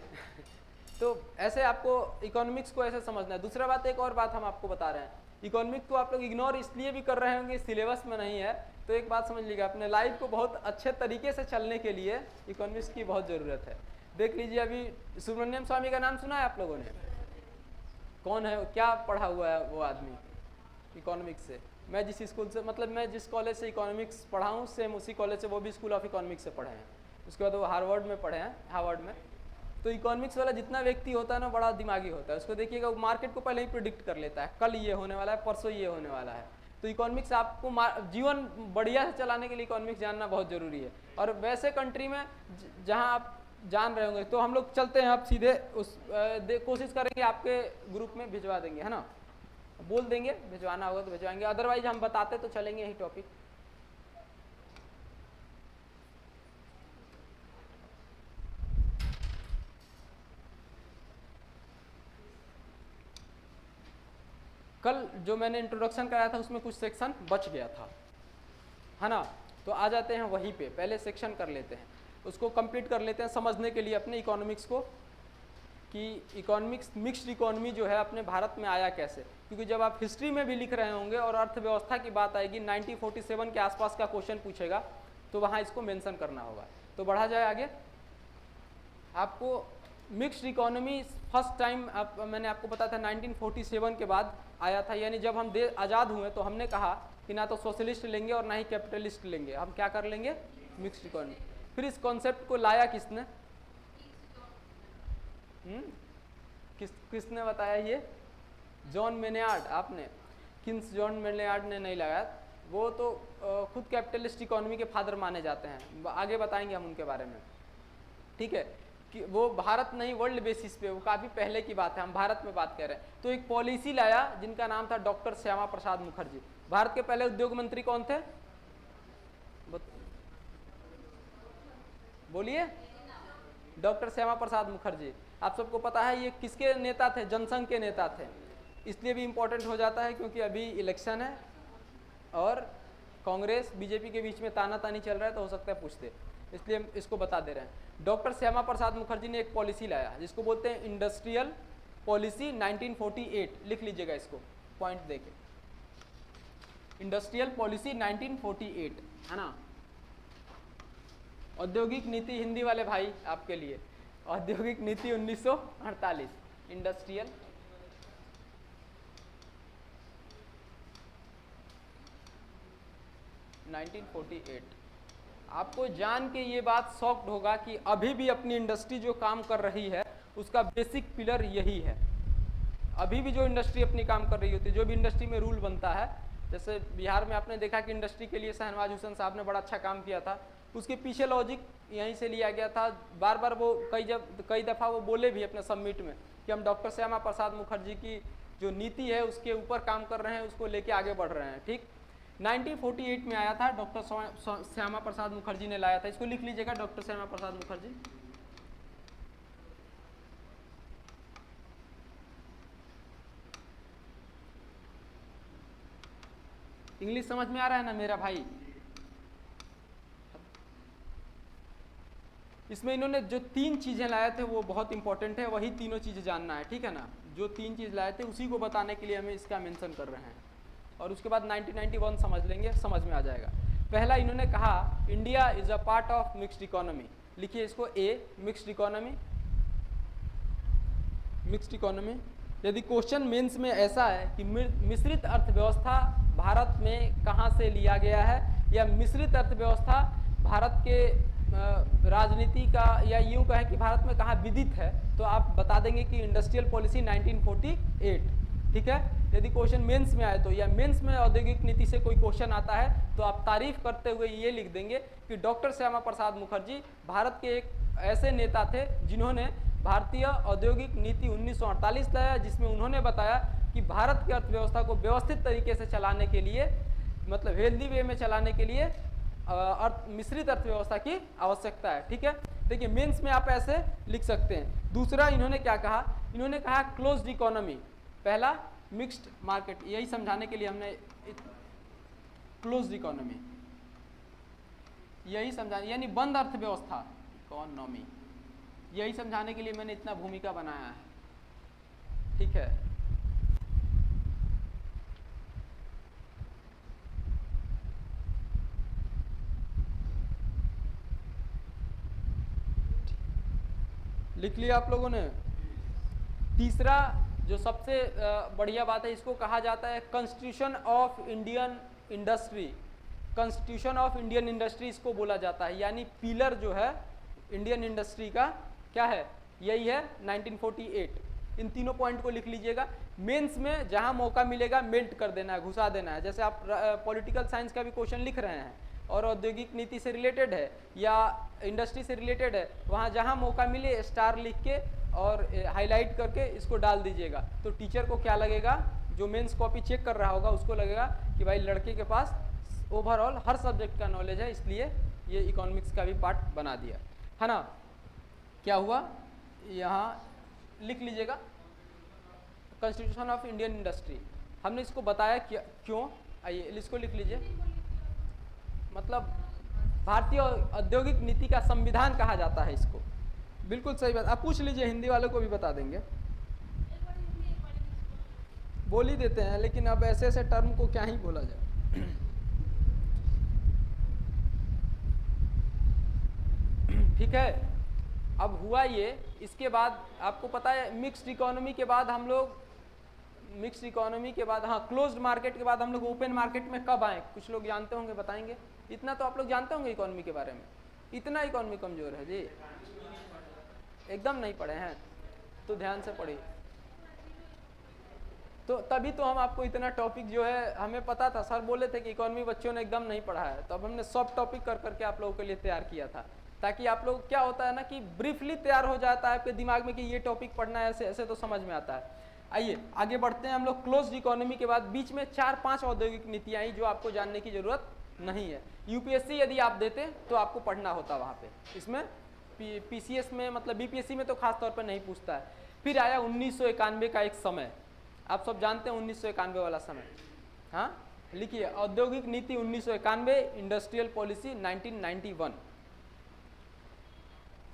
Speaker 2: तो ऐसे आपको इकोनॉमिक्स को ऐसे समझना है। दूसरा बात, एक और बात हम आपको बता रहे हैं, इकोनॉमिक्स को आप लोग इग्नोर इसलिए भी कर रहे होंगे सिलेबस में नहीं है, तो एक बात समझ लीजिएगा, अपने लाइफ को बहुत अच्छे तरीके से चलने के लिए इकोनॉमिक्स की बहुत ज़रूरत है। देख लीजिए अभी सुब्रमण्यम स्वामी का नाम सुना है आप लोगों ने? कौन है, क्या पढ़ा हुआ है वो आदमी इकोनॉमिक्स से? मैं जिस स्कूल से, मतलब मैं जिस कॉलेज से इकोनॉमिक्स पढ़ा हूँ सेम उसी कॉलेज से वो भी स्कूल ऑफ इकोनॉमिक्स से पढ़े हैं। उसके बाद वो हार्वर्ड में पढ़े हैं, हार्वर्ड में। तो इकोनॉमिक्स वाला जितना व्यक्ति होता है ना बड़ा दिमागी होता है, उसको देखिएगा वो मार्केट को पहले ही प्रिडिक्ट कर लेता है, कल ये होने वाला है, परसों ये होने वाला है। तो इकोनॉमिक्स आपको जीवन बढ़िया से चलाने के लिए इकोनॉमिक्स जानना बहुत ज़रूरी है। और वैसे कंट्री में जहाँ आप जान रहे होंगे, तो हम लोग चलते हैं, आप सीधे उस कोशिश करेंगे आपके ग्रुप में भिजवा देंगे, है ना, बोल देंगे भिजवाना होगा तो भिजवाएंगे, अदरवाइज हम बताते तो चलेंगे यही टॉपिक। कल जो मैंने इंट्रोडक्शन कराया था उसमें कुछ सेक्शन बच गया था, है ना, तो आ जाते हैं वहीं पे, पहले सेक्शन कर लेते हैं, उसको कंप्लीट कर लेते हैं समझने के लिए अपने इकोनॉमिक्स को, कि इकोनॉमिक्स मिक्स्ड इकोनॉमी जो है अपने भारत में आया कैसे। क्योंकि जब आप हिस्ट्री में भी लिख रहे होंगे और अर्थव्यवस्था की बात आएगी, 1947 के आसपास का क्वेश्चन पूछेगा तो वहाँ इसको मेंशन करना होगा। तो बढ़ा जाए आगे, आपको मिक्स्ड इकोनॉमी फर्स्ट टाइम मैंने आपको बताया था 1947 के बाद आया था, यानी जब हम देश आज़ाद हुए तो हमने कहा कि ना तो सोशलिस्ट लेंगे और ना ही कैपिटलिस्ट लेंगे, हम क्या कर लेंगे, मिक्स्ड इकोनॉमी। फिर इस कॉन्सेप्ट को लाया किसने, किसने बताया ये? जॉन मेनियार्ड। आपने किन्स जॉन मेनियार्ड ने नहीं लगाया, वो तो खुद कैपिटलिस्ट इकोनॉमी के फादर माने जाते हैं, आगे बताएंगे हम उनके बारे में, ठीक है। कि वो भारत नहीं वर्ल्ड बेसिस पे, वो काफ़ी पहले की बात है, हम भारत में बात कर रहे हैं। तो एक पॉलिसी लाया जिनका नाम था डॉक्टर श्यामा प्रसाद मुखर्जी। भारत के पहले उद्योग मंत्री कौन थे, बोलिए? डॉक्टर श्यामा प्रसाद मुखर्जी। आप सबको पता है ये किसके नेता थे, जनसंघ के नेता थे। इसलिए भी इम्पोर्टेंट हो जाता है क्योंकि अभी इलेक्शन है और कांग्रेस बीजेपी के बीच में तानातानी चल रहा है, तो हो सकता है पूछते, इसलिए हम इसको बता दे रहे हैं। डॉक्टर श्यामा प्रसाद मुखर्जी ने एक पॉलिसी लाया जिसको बोलते हैं इंडस्ट्रियल पॉलिसी 1948, लिख लीजिएगा इसको पॉइंट देके, इंडस्ट्रियल पॉलिसी 1948, है ना। औद्योगिक नीति हिंदी वाले भाई आपके लिए, औद्योगिक नीति 1948, इंडस्ट्रियल आपको जान के ये बात शॉक्ड होगा कि अभी भी अपनी इंडस्ट्री जो काम कर रही है उसका बेसिक पिलर यही है। अभी भी जो इंडस्ट्री अपनी काम कर रही होती है, जो भी इंडस्ट्री में रूल बनता है, जैसे बिहार में आपने देखा कि इंडस्ट्री के लिए शहनवाज हुसैन साहब ने बड़ा अच्छा काम किया था, उसके पीछे लॉजिक यहीं से लिया गया था। बार बार वो कई दफ़ा वो बोले भी अपने समिट में कि हम डॉक्टर श्यामा प्रसाद मुखर्जी की जो नीति है उसके ऊपर काम कर रहे हैं, उसको लेके आगे बढ़ रहे हैं, ठीक। 1948 में आया था, डॉक्टर श्यामा प्रसाद मुखर्जी ने लाया था, इसको लिख लीजिएगा, डॉक्टर श्यामा प्रसाद मुखर्जी। इंग्लिश समझ में आ रहा है ना मेरा भाई? इसमें इन्होंने जो 3 चीज़ें लाए थे वो बहुत इंपॉर्टेंट है, वही तीनों चीज़ें जानना है, ठीक है ना। जो 3 चीज़ लाए थे उसी को बताने के लिए हमें इसका मेंशन कर रहे हैं, और उसके बाद 1991 समझ लेंगे, समझ में आ जाएगा। पहला इन्होंने कहा India is a part of mixed economy, लिखिए इसको ए, मिक्स्ड इकोनॉमी। मिक्स्ड इकोनॉमी, यदि क्वेश्चन मेंस में ऐसा है कि मिश्रित अर्थव्यवस्था भारत में कहाँ से लिया गया है, या मिश्रित अर्थव्यवस्था भारत के राजनीति का, या यूँ कहें कि भारत में कहाँ विदित है, तो आप बता देंगे कि इंडस्ट्रियल पॉलिसी 1948, ठीक है। यदि क्वेश्चन मेंस में आए तो, या मेंस में औद्योगिक नीति से कोई क्वेश्चन आता है तो आप तारीफ करते हुए ये लिख देंगे कि डॉक्टर श्यामा प्रसाद मुखर्जी भारत के एक ऐसे नेता थे जिन्होंने भारतीय औद्योगिक नीति 1948 लाया, जिसमें उन्होंने बताया कि भारत की अर्थव्यवस्था को व्यवस्थित तरीके से चलाने के लिए, मतलब हेल्दी वे में चलाने के लिए मिश्रित अर्थव्यवस्था की आवश्यकता है। ठीक है, देखिए मेंस में आप ऐसे लिख सकते हैं। दूसरा इन्होंने क्या कहा, इन्होंने कहा क्लोज्ड इकोनॉमी, पहला मिक्स्ड मार्केट, यही समझाने के लिए हमने क्लोज्ड इकोनॉमी, यही समझाने, यानी बंद अर्थव्यवस्था, इकोनॉमी, यही समझाने के लिए मैंने इतना भूमिका बनाया है। ठीक है, लिख लिया आप लोगों ने। तीसरा जो सबसे बढ़िया बात है, इसको कहा जाता है constitution of Indian industry. Constitution of Indian industry इसको बोला जाता है, यानी पिलर जो है इंडियन इंडस्ट्री का क्या है, यही है 1948। इन तीनों पॉइंट को लिख लीजिएगा। मेंस में जहां मौका मिलेगा मेल्ट कर देना है, घुसा देना है। जैसे आप पॉलिटिकल साइंस का भी क्वेश्चन लिख रहे हैं और औद्योगिक नीति से रिलेटेड है या इंडस्ट्री से रिलेटेड है, वहाँ जहाँ मौका मिले स्टार लिख के और हाईलाइट करके इसको डाल दीजिएगा। तो टीचर को क्या लगेगा, जो मेंस कॉपी चेक कर रहा होगा उसको लगेगा कि भाई लड़के के पास ओवरऑल हर सब्जेक्ट का नॉलेज है, इसलिए ये इकोनॉमिक्स का भी पार्ट बना दिया है ना। क्या हुआ, यहाँ लिख लीजिएगा कॉन्स्टिट्यूशन ऑफ इंडियन इंडस्ट्री। हमने इसको बताया क्यों, आइए इसको लिख लीजिए। मतलब भारतीय औद्योगिक नीति का संविधान कहा जाता है इसको। बिल्कुल सही बात, आप पूछ लीजिए, हिंदी वालों को भी बता देंगे, बोल ही देते हैं, लेकिन अब ऐसे ऐसे टर्म को क्या ही बोला जाए। ठीक है, अब हुआ ये, इसके बाद आपको पता है मिक्स्ड इकोनॉमी के बाद हम लोग, मिक्स्ड इकोनॉमी के बाद, हाँ क्लोज्ड मार्केट के बाद हम लोग ओपन मार्केट में कब आए, कुछ लोग जानते होंगे, बताएंगे। इतना तो आप लोग जानते होंगे इकोनॉमी के बारे में, इतना इकोनॉमी कमजोर है जी, एकदम नहीं पढ़े हैं तो ध्यान से पढ़िए। तो तभी तो हम आपको इतना टॉपिक जो है, हमें पता था, सर बोले थे कि इकोनॉमी बच्चों ने एकदम नहीं पढ़ा है, तो अब हमने सब टॉपिक कर करके आप लोगों के लिए तैयार किया था, ताकि आप लोग, क्या होता है ना कि ब्रीफली तैयार हो जाता है आपके दिमाग में कि ये टॉपिक पढ़ना है, ऐसे ऐसे तो समझ में आता है। आइए आगे बढ़ते हैं हम लोग। क्लोज्ड इकोनॉमी के बाद बीच में 4-5 औद्योगिक नीतियाँ आई जो आपको जानने की जरूरत नहीं है। यूपीएससी यदि आप देते तो आपको पढ़ना होता वहाँ पे, इसमें पीसीएस में, मतलब बीपीएससी में तो खास तौर पर नहीं पूछता है। फिर आया 1991 का एक समय, आप सब जानते हैं 1991 वाला समय, हाँ लिखिए, औद्योगिक नीति 1991, इंडस्ट्रियल पॉलिसी 1991।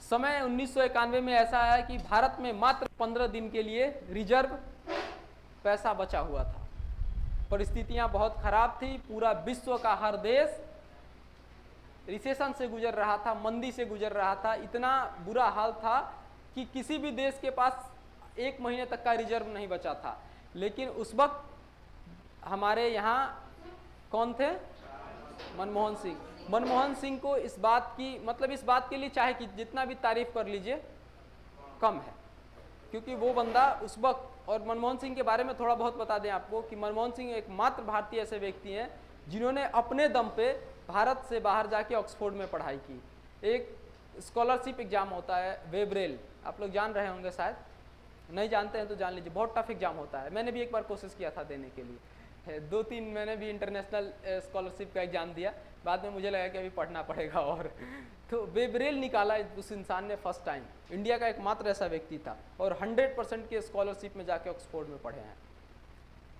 Speaker 2: समय 1991 में ऐसा आया कि भारत में मात्र 15 दिन के लिए रिजर्व पैसा बचा हुआ था। परिस्थितियां बहुत खराब थी, पूरा विश्व का हर देश रिसेशन से गुजर रहा था, मंदी से गुजर रहा था, इतना बुरा हाल था कि किसी भी देश के पास 1 महीने तक का रिजर्व नहीं बचा था। लेकिन उस वक्त हमारे यहाँ कौन थे, मनमोहन सिंह। मनमोहन सिंह को इस बात की, मतलब इस बात के लिए चाहे कि जितना भी तारीफ कर लीजिए कम है, क्योंकि वो बंदा उस वक्त, और मनमोहन सिंह के बारे में थोड़ा बहुत बता दें आपको कि मनमोहन सिंह एकमात्र भारतीय ऐसे व्यक्ति हैं जिन्होंने अपने दम पे भारत से बाहर जाके ऑक्सफोर्ड में पढ़ाई की। एक स्कॉलरशिप एग्जाम होता है वेबरेल, आप लोग जान रहे होंगे, शायद नहीं जानते हैं तो जान लीजिए, बहुत टफ एग्जाम होता है। मैंने भी एक बार कोशिश किया था देने के लिए, 2-3 मैंने भी इंटरनेशनल स्कॉलरशिप का एग्जाम दिया, बाद में मुझे लगा कि अभी पढ़ना पड़ेगा। और तो वेबरेल निकाला उस इंसान ने फर्स्ट टाइम, इंडिया का एकमात्र ऐसा व्यक्ति था, और 100% के स्कॉलरशिप में जाके ऑक्सफोर्ड में पढ़े हैं।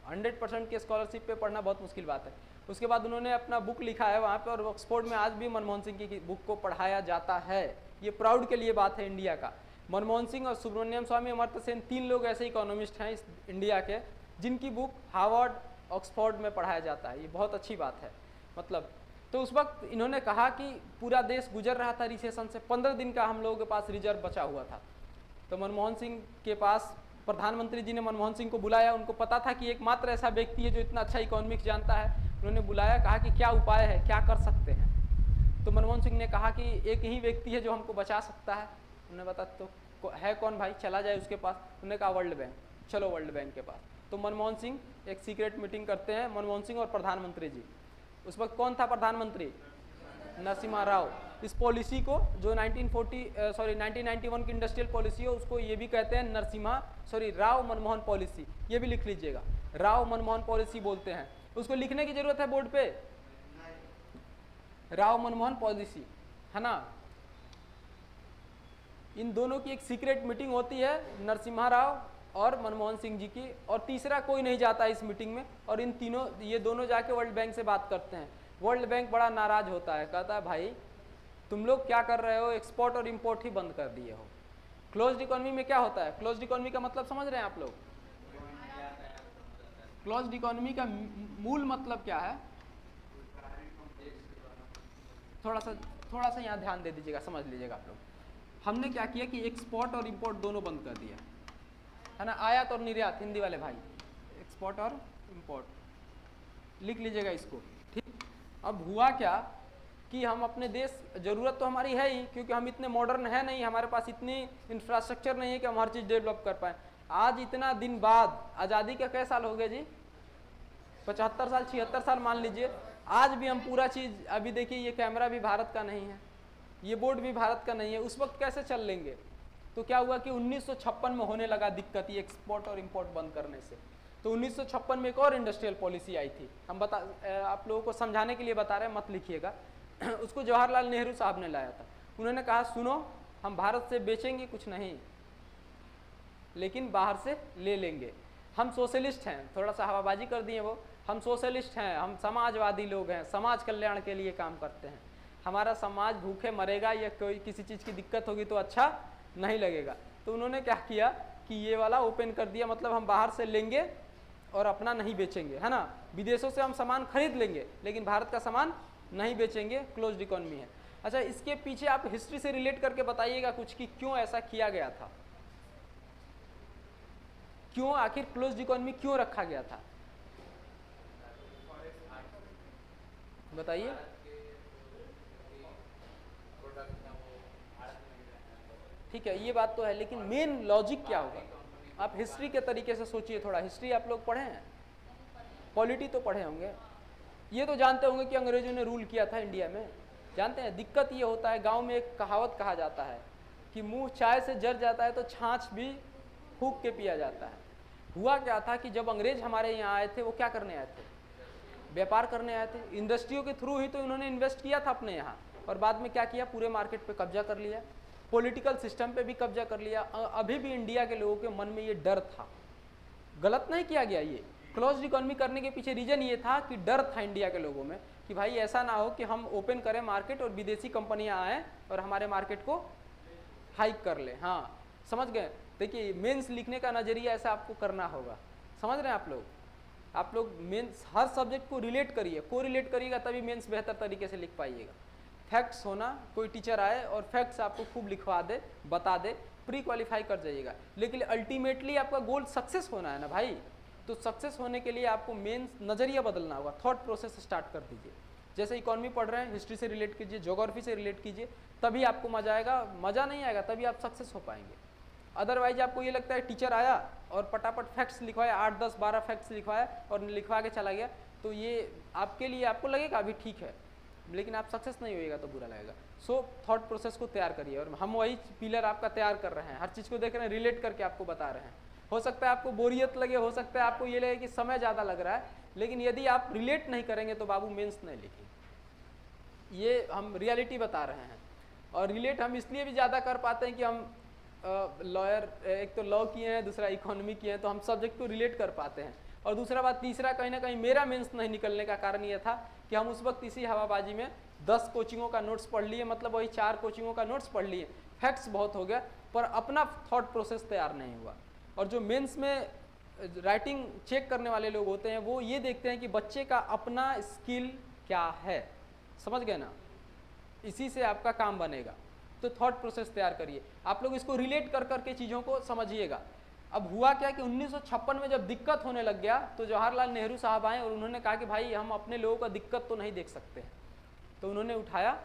Speaker 2: 100% के स्कॉलरशिप पे पढ़ना बहुत मुश्किल बात है। उसके बाद उन्होंने अपना बुक लिखा है वहाँ पे, और ऑक्सफोर्ड में आज भी मनमोहन सिंह की बुक को पढ़ाया जाता है। ये प्राउड के लिए बात है इंडिया का। मनमोहन सिंह और सुब्रमण्यम स्वामी, अमर्त्य सेन, 3 लोग ऐसे इकोनॉमिस्ट हैं इस इंडिया के जिनकी बुक हार्वर्ड, ऑक्सफोर्ड में पढ़ाया जाता है। ये बहुत अच्छी बात है। मतलब तो उस वक्त इन्होंने कहा कि पूरा देश गुजर रहा था रिसेशन से, 15 दिन का हम लोगों के पास रिजर्व बचा हुआ था। तो मनमोहन सिंह के पास प्रधानमंत्री जी ने मनमोहन सिंह को बुलाया, उनको पता था कि एकमात्र ऐसा व्यक्ति है जो इतना अच्छा इकोनॉमिक्स जानता है। उन्होंने बुलाया, कहा कि क्या उपाय है, क्या कर सकते हैं। तो मनमोहन सिंह ने कहा कि एक ही व्यक्ति है जो हमको बचा सकता है। उन्होंने बता तो है कौन भाई, चला जाए उसके पास। उन्होंने कहा वर्ल्ड बैंक, चलो वर्ल्ड बैंक के पास। तो मनमोहन सिंह एक सीक्रेट मीटिंग करते हैं, मनमोहन सिंह और प्रधानमंत्री जी। उस वक्त कौन था प्रधानमंत्री? नरसिम्हा राव। इस पॉलिसी को जो 1991 की इंडस्ट्रियल पॉलिसी है उसको ये भी कहते हैं राव मनमोहन पॉलिसी, ये भी लिख लीजिएगा, राव मनमोहन पॉलिसी बोलते हैं। उसको लिखने की जरूरत है बोर्ड पे, राव मनमोहन पॉलिसी, है ना। इन दोनों की एक सीक्रेट मीटिंग होती है, नरसिम्हा राव और मनमोहन सिंह जी की, और तीसरा कोई नहीं जाता इस मीटिंग में, और ये दोनों जाके वर्ल्ड बैंक से बात करते हैं। वर्ल्ड बैंक बड़ा नाराज होता है, कहता है भाई तुम लोग क्या कर रहे हो, एक्सपोर्ट और इंपोर्ट ही बंद कर दिए हो। क्लोज्ड इकोनॉमी में क्या होता है? क्लोज्ड इकोनॉमी का मतलब समझ रहे हैं आप लोग? क्लोज्ड इकोनॉमी का मूल मतलब क्या है? थोड़ा सा यहाँ ध्यान दे दीजिएगा, समझ लीजिएगा आप लोग। हमने क्या किया कि एक्सपोर्ट और इंपोर्ट दोनों बंद कर दिया, है ना, आयात और निर्यात, हिंदी वाले भाई, एक्सपोर्ट और इंपोर्ट लिख लीजिएगा इसको, ठीक। अब हुआ क्या कि हम अपने देश, जरूरत तो हमारी है ही, क्योंकि हम इतने मॉडर्न है नहीं, हमारे पास इतनी इंफ्रास्ट्रक्चर नहीं है कि हम हर चीज़ डेवलप कर पाए। आज इतना दिन बाद, आज़ादी का कई साल हो गए जी? 75 साल, 76 साल मान लीजिए। आज भी हम पूरा चीज़, अभी देखिए ये कैमरा भी भारत का नहीं है, ये बोर्ड भी भारत का नहीं है, उस वक्त कैसे चल लेंगे? तो क्या हुआ कि 1956 में होने लगा दिक्कत ये एक्सपोर्ट और इंपोर्ट बंद करने से। तो 1956 में एक और इंडस्ट्रियल पॉलिसी आई थी, हम आप लोगों को समझाने के लिए बता रहे हैं, मत लिखिएगा। उसको जवाहरलाल नेहरू साहब ने लाया था। उन्होंने कहा सुनो, हम भारत से बेचेंगे कुछ नहीं, लेकिन बाहर से ले लेंगे। हम सोशलिस्ट हैं, थोड़ा सा हवाबाजी कर दिए वो, हम सोशलिस्ट हैं, हम समाजवादी लोग हैं, समाज कल्याण के लिए काम करते हैं, हमारा समाज भूखे मरेगा या कोई किसी चीज़ की दिक्कत होगी तो अच्छा नहीं लगेगा। तो उन्होंने क्या किया कि ये वाला ओपन कर दिया, मतलब हम बाहर से लेंगे और अपना नहीं बेचेंगे, है ना। विदेशों से हम सामान खरीद लेंगे लेकिन भारत का सामान नहीं बेचेंगे, क्लोज्ड इकोनॉमी है। अच्छा, इसके पीछे आप हिस्ट्री से रिलेट करके बताइएगा कुछ कि क्यों ऐसा किया गया था, क्यों आखिर क्लोज्ड इकोनॉमी क्यों रखा गया था, बताइए। ठीक है, ये बात तो है, लेकिन मेन लॉजिक क्या होगा? आप हिस्ट्री के तरीके से सोचिए थोड़ा। हिस्ट्री आप लोग पढ़े हैं, पॉलिटी तो पढ़े होंगे, ये तो जानते होंगे कि अंग्रेजों ने रूल किया था इंडिया में, जानते हैं। दिक्कत ये होता है, गांव में एक कहावत कहा जाता है कि मुंह चाय से जर जाता है तो छाछ भी फूंक के पिया जाता है। हुआ क्या था कि जब अंग्रेज हमारे यहाँ आए थे, वो क्या करने आए थे? व्यापार करने आए थे। इंडस्ट्रियों के थ्रू ही तो इन्होंने इन्वेस्ट किया था अपने यहाँ, और बाद में क्या किया, पूरे मार्केट पे कब्जा कर लिया, पॉलिटिकल सिस्टम पे भी कब्जा कर लिया। अभी भी इंडिया के लोगों के मन में ये डर था, गलत नहीं किया गया। ये क्लोज्ड इकोनॉमी करने के पीछे रीजन ये था कि डर था इंडिया के लोगों में कि भाई ऐसा ना हो कि हम ओपन करें मार्केट और विदेशी कंपनियां आएँ और हमारे मार्केट को हाइक कर ले। हाँ, समझ गए। देखिए, मेंस लिखने का नज़रिया ऐसा आपको करना होगा, समझ रहे हैं आप लोग मेंस हर सब्जेक्ट को रिलेट करिए, को रिलेट करिएगा तभी मेंस बेहतर तरीके से लिख पाइएगा। फैक्ट्स होना, कोई टीचर आए और फैक्ट्स आपको खूब लिखवा दे, बता दे, प्री क्वालिफाई कर जाइएगा। लेकिन अल्टीमेटली आपका गोल सक्सेस होना है ना भाई, तो सक्सेस होने के लिए आपको मेंस नज़रिया बदलना होगा, थॉट प्रोसेस स्टार्ट कर दीजिए। जैसे इकोनॉमी पढ़ रहे हैं, हिस्ट्री से रिलेट कीजिए, ज्योग्राफी से रिलेट कीजिए, तभी आपको मजा आएगा। मज़ा नहीं आएगा तभी आप सक्सेस हो पाएंगे। अदरवाइज आपको ये लगता है टीचर आया और पटापट फैक्ट्स लिखवाया, 8, 10, 12 फैक्ट्स लिखवाया और लिखवा के चला गया, तो ये आपके लिए, आपको लगेगा अभी ठीक है, लेकिन आप सक्सेस नहीं होएगा तो बुरा लगेगा। सो थॉट प्रोसेस को तैयार करिए, और हम वही पिलर आपका तैयार कर रहे हैं, हर चीज़ को देख रहे हैं, रिलेट करके आपको बता रहे हैं। हो सकता है आपको बोरियत लगे, हो सकता है आपको ये लगे कि समय ज़्यादा लग रहा है, लेकिन यदि आप रिलेट नहीं करेंगे तो बाबू मेंस नहीं लिखेंगे। ये हम रियलिटी बता रहे हैं। और रिलेट हम इसलिए भी ज़्यादा कर पाते हैं कि हम लॉयर, एक तो लॉ किए हैं, दूसरा इकोनॉमी किए हैं, तो हम सब्जेक्ट को रिलेट कर पाते हैं। और दूसरा बात, तीसरा कहीं ना कहीं मेरा मेंस नहीं निकलने का कारण ये था कि हम उस वक्त इसी हवाबाजी में 10 कोचिंगों का नोट्स पढ़ लिए, मतलब वही 4 कोचिंगों का नोट्स पढ़ लिए, फैक्ट्स बहुत हो गया, पर अपना थॉट प्रोसेस तैयार नहीं हुआ। और जो मेंस में राइटिंग चेक करने वाले लोग होते हैं, वो ये देखते हैं कि बच्चे का अपना स्किल क्या है, समझ गए ना, इसी से आपका काम बनेगा। तो थॉट प्रोसेस तैयार करिए, आप लोग इसको रिलेट कर करके चीज़ों को समझिएगा। अब हुआ क्या कि 1956 में जब दिक्कत होने लग गया तो जवाहरलाल नेहरू साहब आए और उन्होंने कहा कि भाई हम अपने लोगों का दिक्कत तो नहीं देख सकते हैं। तो उन्होंने उठाया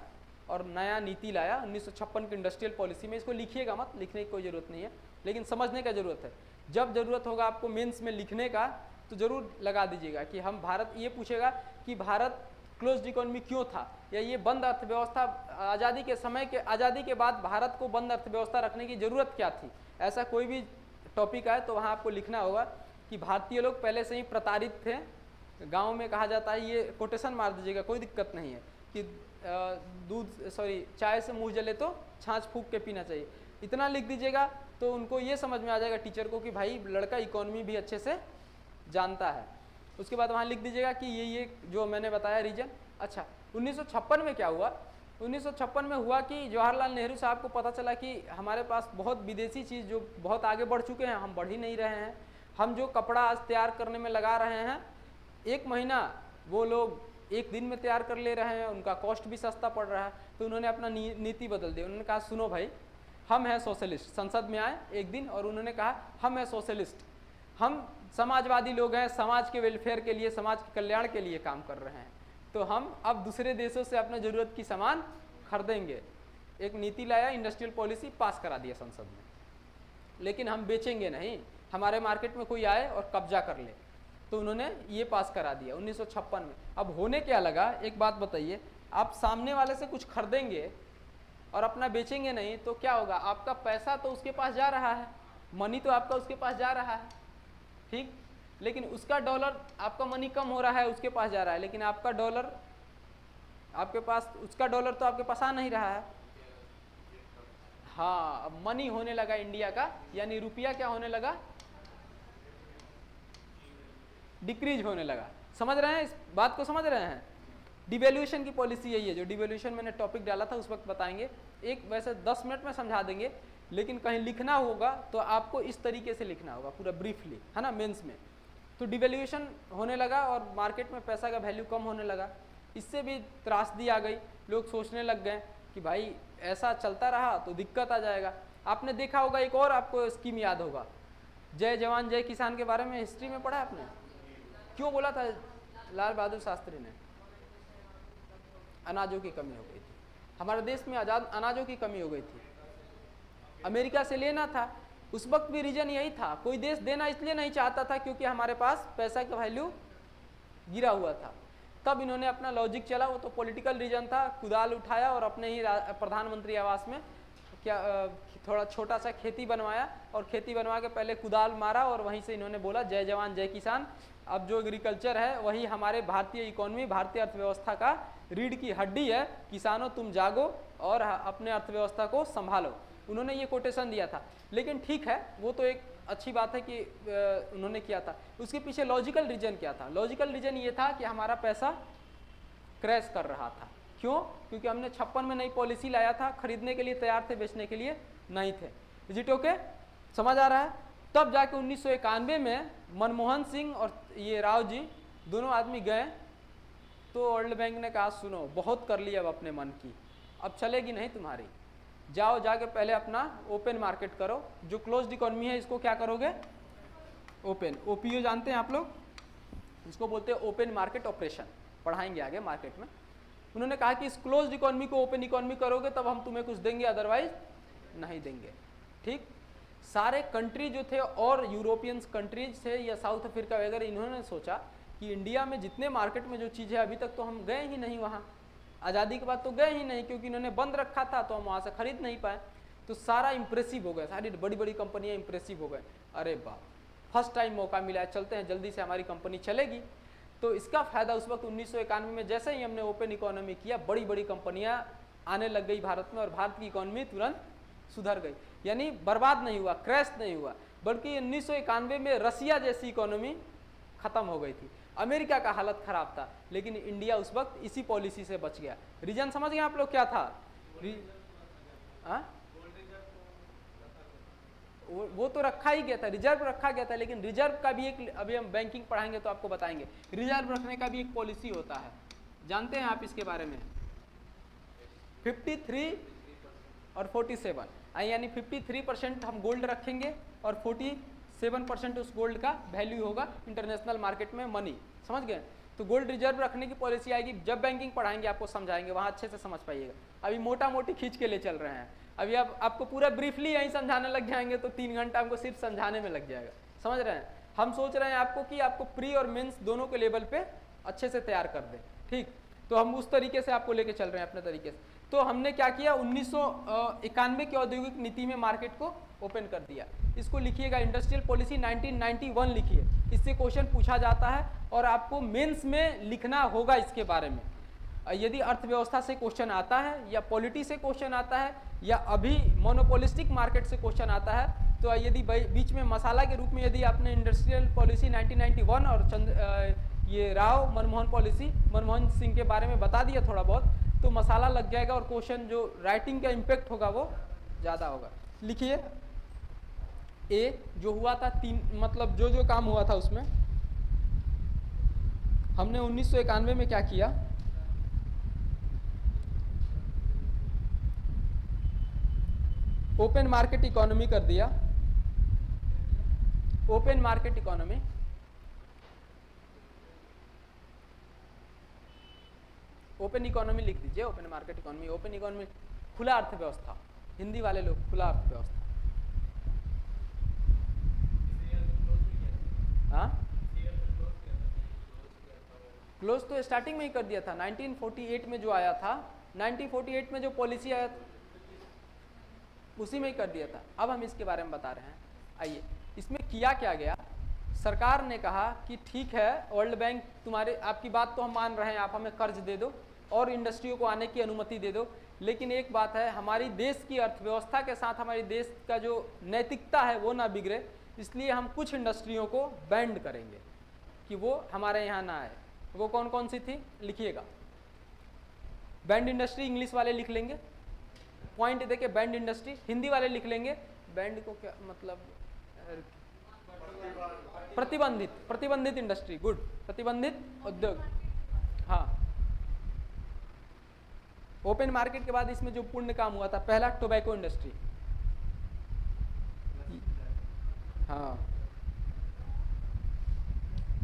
Speaker 2: और नया नीति लाया 1956 की इंडस्ट्रियल पॉलिसी में। इसको लिखिएगा मत, लिखने की कोई ज़रूरत नहीं है, लेकिन समझने का ज़रूरत है। जब ज़रूरत होगा आपको मेंस में लिखने का तो ज़रूर लगा दीजिएगा कि हम भारत, ये पूछेगा कि भारत क्लोज्ड इकोनॉमी क्यों था, या ये बंद अर्थव्यवस्था आज़ादी के समय के, आज़ादी के बाद भारत को बंद अर्थव्यवस्था रखने की ज़रूरत क्या थी। ऐसा कोई भी टॉपिक आए तो वहाँ आपको लिखना होगा कि भारतीय लोग पहले से ही प्रताड़ित थे, गांव में कहा जाता है, ये कोटेशन मार दीजिएगा, कोई दिक्कत नहीं है कि चाय से मुंह जले तो छाछ फूंक के पीना चाहिए, इतना लिख दीजिएगा तो उनको ये समझ में आ जाएगा टीचर को कि भाई लड़का इकोनॉमी भी अच्छे से जानता है। उसके बाद वहाँ लिख दीजिएगा कि ये जो मैंने बताया रीजन। अच्छा, 1956 में क्या हुआ? 1956 में हुआ कि जवाहरलाल नेहरू साहब को पता चला कि हमारे पास बहुत विदेशी चीज़ जो बहुत आगे बढ़ चुके हैं, हम बढ़ ही नहीं रहे हैं। हम जो कपड़ा आज तैयार करने में लगा रहे हैं, 1 महीना वो लोग 1 दिन में तैयार कर ले रहे हैं, उनका कॉस्ट भी सस्ता पड़ रहा है। तो उन्होंने अपना नीति बदल दी। उन्होंने कहा सुनो भाई, हम हैं सोशलिस्ट। संसद में आए एक दिन और उन्होंने कहा हम हैं सोशलिस्ट, हम समाजवादी लोग हैं, समाज के वेलफेयर के लिए, समाज के कल्याण के लिए काम कर रहे हैं, तो हम अब दूसरे देशों से अपने ज़रूरत की सामान खरीदेंगे। एक नीति लाया, इंडस्ट्रियल पॉलिसी पास करा दिया संसद में, लेकिन हम बेचेंगे नहीं, हमारे मार्केट में कोई आए और कब्जा कर ले। तो उन्होंने ये पास करा दिया 1956 में। अब होने क्या लगा, एक बात बताइए, आप सामने वाले से कुछ खरीदेंगे और अपना बेचेंगे नहीं तो क्या होगा? आपका पैसा तो उसके पास जा रहा है, मनी तो आपका उसके पास जा रहा है, ठीक, लेकिन उसका डॉलर, आपका मनी कम हो रहा है, उसके पास जा रहा है, लेकिन आपका डॉलर आपके पास, उसका डॉलर तो आपके पास आ नहीं रहा है। हाँ, अब मनी होने लगा इंडिया का, यानी रुपया क्या होने लगा? डिक्रीज होने लगा। समझ रहे हैं इस बात को? समझ रहे हैं? डिवेल्यूशन की पॉलिसी यही है। जो डिवेल्यूशन मैंने टॉपिक डाला था उस वक्त बताएंगे, एक वैसे 10 मिनट में समझा देंगे, लेकिन कहीं लिखना होगा तो आपको इस तरीके से लिखना होगा पूरा ब्रीफली, है ना, मेंस में। तो डिवेल्यूशन होने लगा और मार्केट में पैसा का वैल्यू कम होने लगा। इससे भी त्रासदी आ गई, लोग सोचने लग गए कि भाई ऐसा चलता रहा तो दिक्कत आ जाएगा। आपने देखा होगा, एक और आपको स्कीम याद होगा, जय जवान जय किसान के बारे में हिस्ट्री में पढ़ा आपने? क्यों बोला था लाल बहादुर शास्त्री ने? अनाजों की कमी हो गई थी हमारे देश में, अनाजों की कमी हो गई थी, अमेरिका से लेना था। उस वक्त भी रीजन यही था, कोई देश देना इसलिए नहीं चाहता था क्योंकि हमारे पास पैसा का वैल्यू गिरा हुआ था। तब इन्होंने अपना लॉजिक चला, वो तो पॉलिटिकल रीजन था, कुदाल उठाया और अपने ही प्रधानमंत्री आवास में क्या थोड़ा छोटा सा खेती बनवाया, और खेती बनवा के पहले कुदाल मारा और वहीं से इन्होंने बोला जय जवान जय किसान। अब जो एग्रीकल्चर है वही हमारे भारतीय इकोनॉमी, भारतीय अर्थव्यवस्था का रीढ़ की हड्डी है। किसानों तुम जागो और अपने अर्थव्यवस्था को संभालो। उन्होंने ये कोटेशन दिया था। लेकिन ठीक है, वो तो एक अच्छी बात है कि उन्होंने किया था। उसके पीछे लॉजिकल रीजन क्या था? लॉजिकल रीजन ये था कि हमारा पैसा क्रैश कर रहा था। क्यों? क्योंकि हमने 56 में नई पॉलिसी लाया था, खरीदने के लिए तैयार थे, बेचने के लिए नहीं थे। Is it okay? समझ आ रहा है? तब जाके 1991 में मनमोहन सिंह और ये राव जी दोनों आदमी गए तो वर्ल्ड बैंक ने कहा सुनो बहुत कर लिया अब अपने मन की, अब चलेगी नहीं तुम्हारी, जाओ जाके पहले अपना ओपन मार्केट करो। जो क्लोज्ड इकोनॉमी है इसको क्या करोगे? ओपन। ओपीओ जानते हैं आप लोग? इसको बोलते हैं ओपन मार्केट ऑपरेशन, पढ़ाएंगे आगे मार्केट में। उन्होंने कहा कि इस क्लोज्ड इकोनॉमी को ओपन इकोनॉमी करोगे तब हम तुम्हें कुछ देंगे, अदरवाइज नहीं देंगे। ठीक, सारे कंट्री जो थे और यूरोपियंस कंट्रीज थे या साउथ अफ्रीका वगैरह, इन्होंने सोचा कि इंडिया में जितने मार्केट में जो चीज़ है अभी तक तो हम गए ही नहीं वहाँ, आज़ादी के बाद तो गए ही नहीं क्योंकि इन्होंने बंद रखा था तो हम वहाँ से खरीद नहीं पाए। तो सारा इंप्रेसिव हो गया, सारी बड़ी बड़ी कंपनियाँ इंप्रेसिव हो गए। अरे बाप, फर्स्ट टाइम मौका मिला है, चलते हैं जल्दी से, हमारी कंपनी चलेगी। तो इसका फ़ायदा उस वक्त 1991 में जैसे ही हमने ओपन इकोनॉमी किया, बड़ी बड़ी कंपनियाँ आने लग गई भारत में और भारत की इकोनॉमी तुरंत सुधर गई। यानी बर्बाद नहीं हुआ, क्रैश नहीं हुआ, बल्कि 1991 में रसिया जैसी इकोनॉमी खत्म हो गई थी, अमेरिका का हालत खराब था, लेकिन इंडिया उस वक्त इसी पॉलिसी से बच गया। रीजन समझ गए आप लोग क्या था? वो तो रखा ही गया था, रिजर्व रखा गया था, लेकिन रिजर्व का भी एक, अभी हम बैंकिंग पढ़ाएंगे तो आपको बताएंगे, रिजर्व रखने का भी एक पॉलिसी होता है। जानते हैं आप इसके बारे में? 53 और 47, यानी 53% हम गोल्ड रखेंगे और 47% उस गोल्ड का वैल्यू होगा इंटरनेशनल मार्केट में मनी। समझ गए? तो गोल्ड रिजर्व रखने की पॉलिसी आएगी, जब बैंकिंग पढ़ाएंगे आपको समझाएंगे, वहाँ अच्छे से समझ पाइएगा। अभी मोटा मोटी खींच के ले चल रहे हैं। अभी आप आपको पूरा ब्रीफली यहीं समझाने लग जाएंगे तो 3 घंटा हमको सिर्फ समझाने में लग जाएगा, समझ रहे हैं। हम सोच रहे हैं आपको कि आपको प्री और मेंस दोनों के लेवल पे अच्छे से तैयार कर दें, ठीक। तो हम उस तरीके से आपको लेके चल रहे हैं अपने तरीके से। तो हमने क्या किया, 1991 की औद्योगिक नीति में मार्केट को ओपन कर दिया। इसको लिखिएगा, इंडस्ट्रियल पॉलिसी 1991 लिखिए, इससे क्वेश्चन पूछा जाता है और आपको मेंस में लिखना होगा इसके बारे में। यदि अर्थव्यवस्था से क्वेश्चन आता है या पॉलिटी से क्वेश्चन आता है या अभी मोनोपोलिस्टिक मार्केट से क्वेश्चन आता है, तो यदि बीच में मसाला के रूप में यदि आपने इंडस्ट्रियल पॉलिसी 1991 और ये राव मनमोहन पॉलिसी मनमोहन सिंह के बारे में बता दिया थोड़ा बहुत, तो मसाला लग जाएगा और क्वेश्चन जो राइटिंग का इम्पैक्ट होगा वो ज़्यादा होगा। लिखिए, ए जो हुआ था मतलब जो काम हुआ था उसमें हमने 1991 में क्या किया, ओपन मार्केट इकोनॉमी कर दिया। Open market economy, open economy लिख दीजिए, open market economy. Open economy खुला अर्थव्यवस्था, हिंदी वाले लोग खुला अर्थव्यवस्था। हाँ, क्लोज तो स्टार्टिंग में ही कर दिया था, 1948 में जो आया था, 1948 में जो पॉलिसी आया था उसी में ही कर दिया था। अब हम इसके बारे में बता रहे हैं। आइए, इसमें किया क्या गया, सरकार ने कहा कि ठीक है वर्ल्ड बैंक तुम्हारे आपकी बात तो हम मान रहे हैं, आप हमें कर्ज दे दो और इंडस्ट्रियों को आने की अनुमति दे दो, लेकिन एक बात है, हमारी देश की अर्थव्यवस्था के साथ हमारी देश का जो नैतिकता है वो ना बिगड़े, इसलिए हम कुछ इंडस्ट्रियों को बैंड करेंगे कि वो हमारे यहाँ ना आए। वो कौन कौन सी थी, लिखिएगा। बैंड इंडस्ट्री इंग्लिश वाले लिख लेंगे, पॉइंट देके बैंड इंडस्ट्री, हिंदी वाले लिख लेंगे बैंड को क्या मतलब, प्रतिबंधित, प्रतिबंधित इंडस्ट्री, गुड, प्रतिबंधित उद्योग। हाँ, ओपन मार्केट के बाद इसमें जो पूर्ण काम हुआ था, पहला टोबैको इंडस्ट्री। हाँ,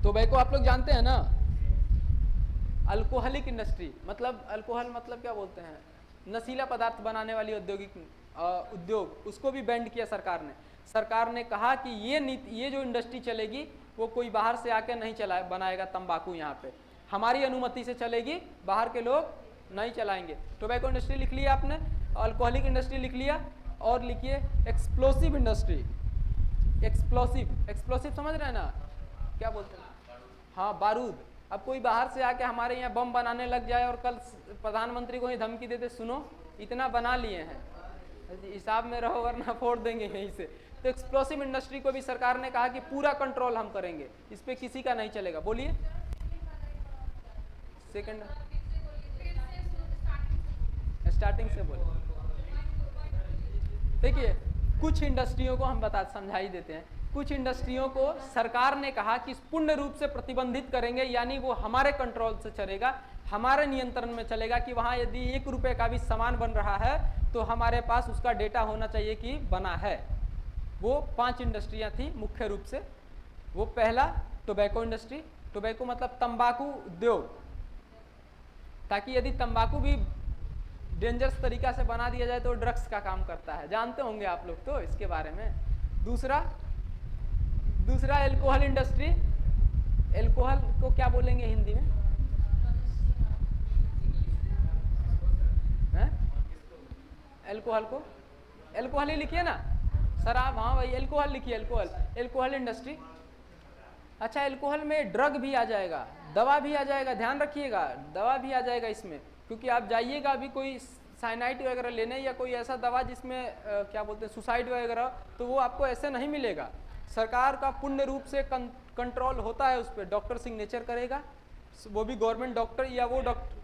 Speaker 2: टोबैको आप लोग जानते हैं ना, अल्कोहलिक इंडस्ट्री, मतलब अल्कोहल मतलब क्या बोलते हैं, नशीला पदार्थ बनाने वाली औद्योगिक उद्योग, उसको भी बैंड किया सरकार ने। सरकार ने कहा कि ये जो इंडस्ट्री चलेगी वो कोई बाहर से आके नहीं बनाएगा तंबाकू, यहाँ पे हमारी अनुमति से चलेगी, बाहर के लोग नहीं चलाएंगे। टोबैको इंडस्ट्री लिख लिया आपने, अल्कोहलिक इंडस्ट्री लिख लिया, और लिखिए एक्सप्लोसिव इंडस्ट्री। एक्सप्लोसिव, एक्सप्लोसिव समझ रहे हैं ना, क्या बोलते हैं, हाँ बारूद। अब कोई बाहर से आके हमारे यहाँ बम बनाने लग जाए और कल प्रधानमंत्री को ही धमकी देते, सुनो इतना बना लिए हैं, हिसाब में रहो वरना फोड़ देंगे यहीं से। तो एक्सप्लोसिव इंडस्ट्री को भी सरकार ने कहा कि पूरा कंट्रोल हम करेंगे, इस पे किसी का नहीं चलेगा। बोलिए सेकंड, स्टार्टिंग से बोलिए। देखिए, कुछ इंडस्ट्रियों को हम समझा ही देते हैं। कुछ इंडस्ट्रियों को सरकार ने कहा कि पूर्ण रूप से प्रतिबंधित करेंगे, यानी वो हमारे कंट्रोल से चलेगा, हमारे नियंत्रण में चलेगा कि वहाँ यदि 1 रुपये का भी सामान बन रहा है तो हमारे पास उसका डेटा होना चाहिए कि बना है। वो 5 इंडस्ट्रियाँ थी मुख्य रूप से। वो पहला टोबैको इंडस्ट्री, टोबैको मतलब तंबाकू उद्योग, ताकि यदि तंबाकू भी डेंजरस तरीका से बना दिया जाए तो ड्रग्स का काम करता है, जानते होंगे आप लोग तो इसके बारे में। दूसरा एल्कोहल इंडस्ट्री, एल्कोहल को क्या बोलेंगे हिंदी में, एल्कोहल को एल्कोहल ही लिखिए ना, शराब, हाँ भाई एल्कोहल लिखिए, एल्कोहल, एल्कोहल इंडस्ट्री। अच्छा, एल्कोहल में ड्रग भी आ जाएगा, दवा भी आ जाएगा, ध्यान रखिएगा, दवा भी आ जाएगा इसमें, क्योंकि आप जाइएगा अभी कोई साइनाइड वगैरह लेने या कोई ऐसा दवा जिसमें क्या बोलते हैं सुसाइड वगैरह, तो वो आपको ऐसे नहीं मिलेगा। सरकार का पूर्ण रूप से कंट्रोल होता है उस पर, डॉक्टर सिग्नेचर करेगा, वो भी गवर्नमेंट डॉक्टर या वो डॉक्टर।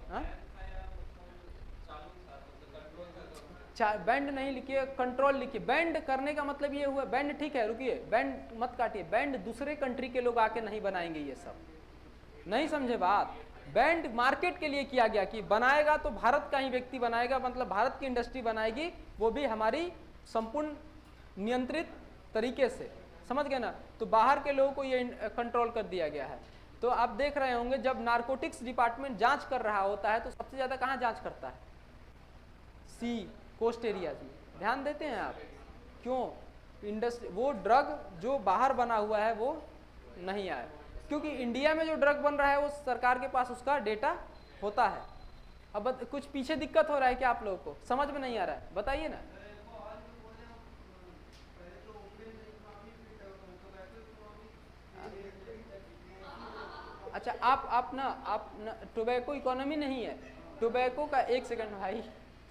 Speaker 2: बैंड नहीं लिखिए, कंट्रोल लिखिए। बैंड करने का मतलब ये हुआ, बैंड ठीक है, रुकिए, बैंड मत काटिए, बैंड दूसरे कंट्री के लोग आके नहीं बनाएंगे, ये सब नहीं समझे बात। बैंड मार्केट के लिए किया गया कि बनाएगा तो भारत का ही व्यक्ति बनाएगा, मतलब भारत की इंडस्ट्री बनाएगी, वो भी हमारी संपूर्ण नियंत्रित तरीके से, समझ गए ना। तो बाहर के लोगों को ये कंट्रोल कर दिया गया है। तो आप देख रहे होंगे जब नारकोटिक्स डिपार्टमेंट जांच कर रहा होता है तो सबसे ज़्यादा कहाँ जांच करता है, सी कोस्ट एरियाज में, ध्यान देते हैं आप? क्यों? इंडस्ट्री, वो ड्रग जो बाहर बना हुआ है वो नहीं आए, क्योंकि इंडिया में जो ड्रग बन रहा है वो सरकार के पास उसका डेटा होता है। अब कुछ पीछे दिक्कत हो रहा है क्या आप लोगों को? समझ में नहीं आ रहा है? बताइए ना। अच्छा, आप ना टोबैको इकोनॉमी नहीं है। टोबैको का, एक सेकंड भाई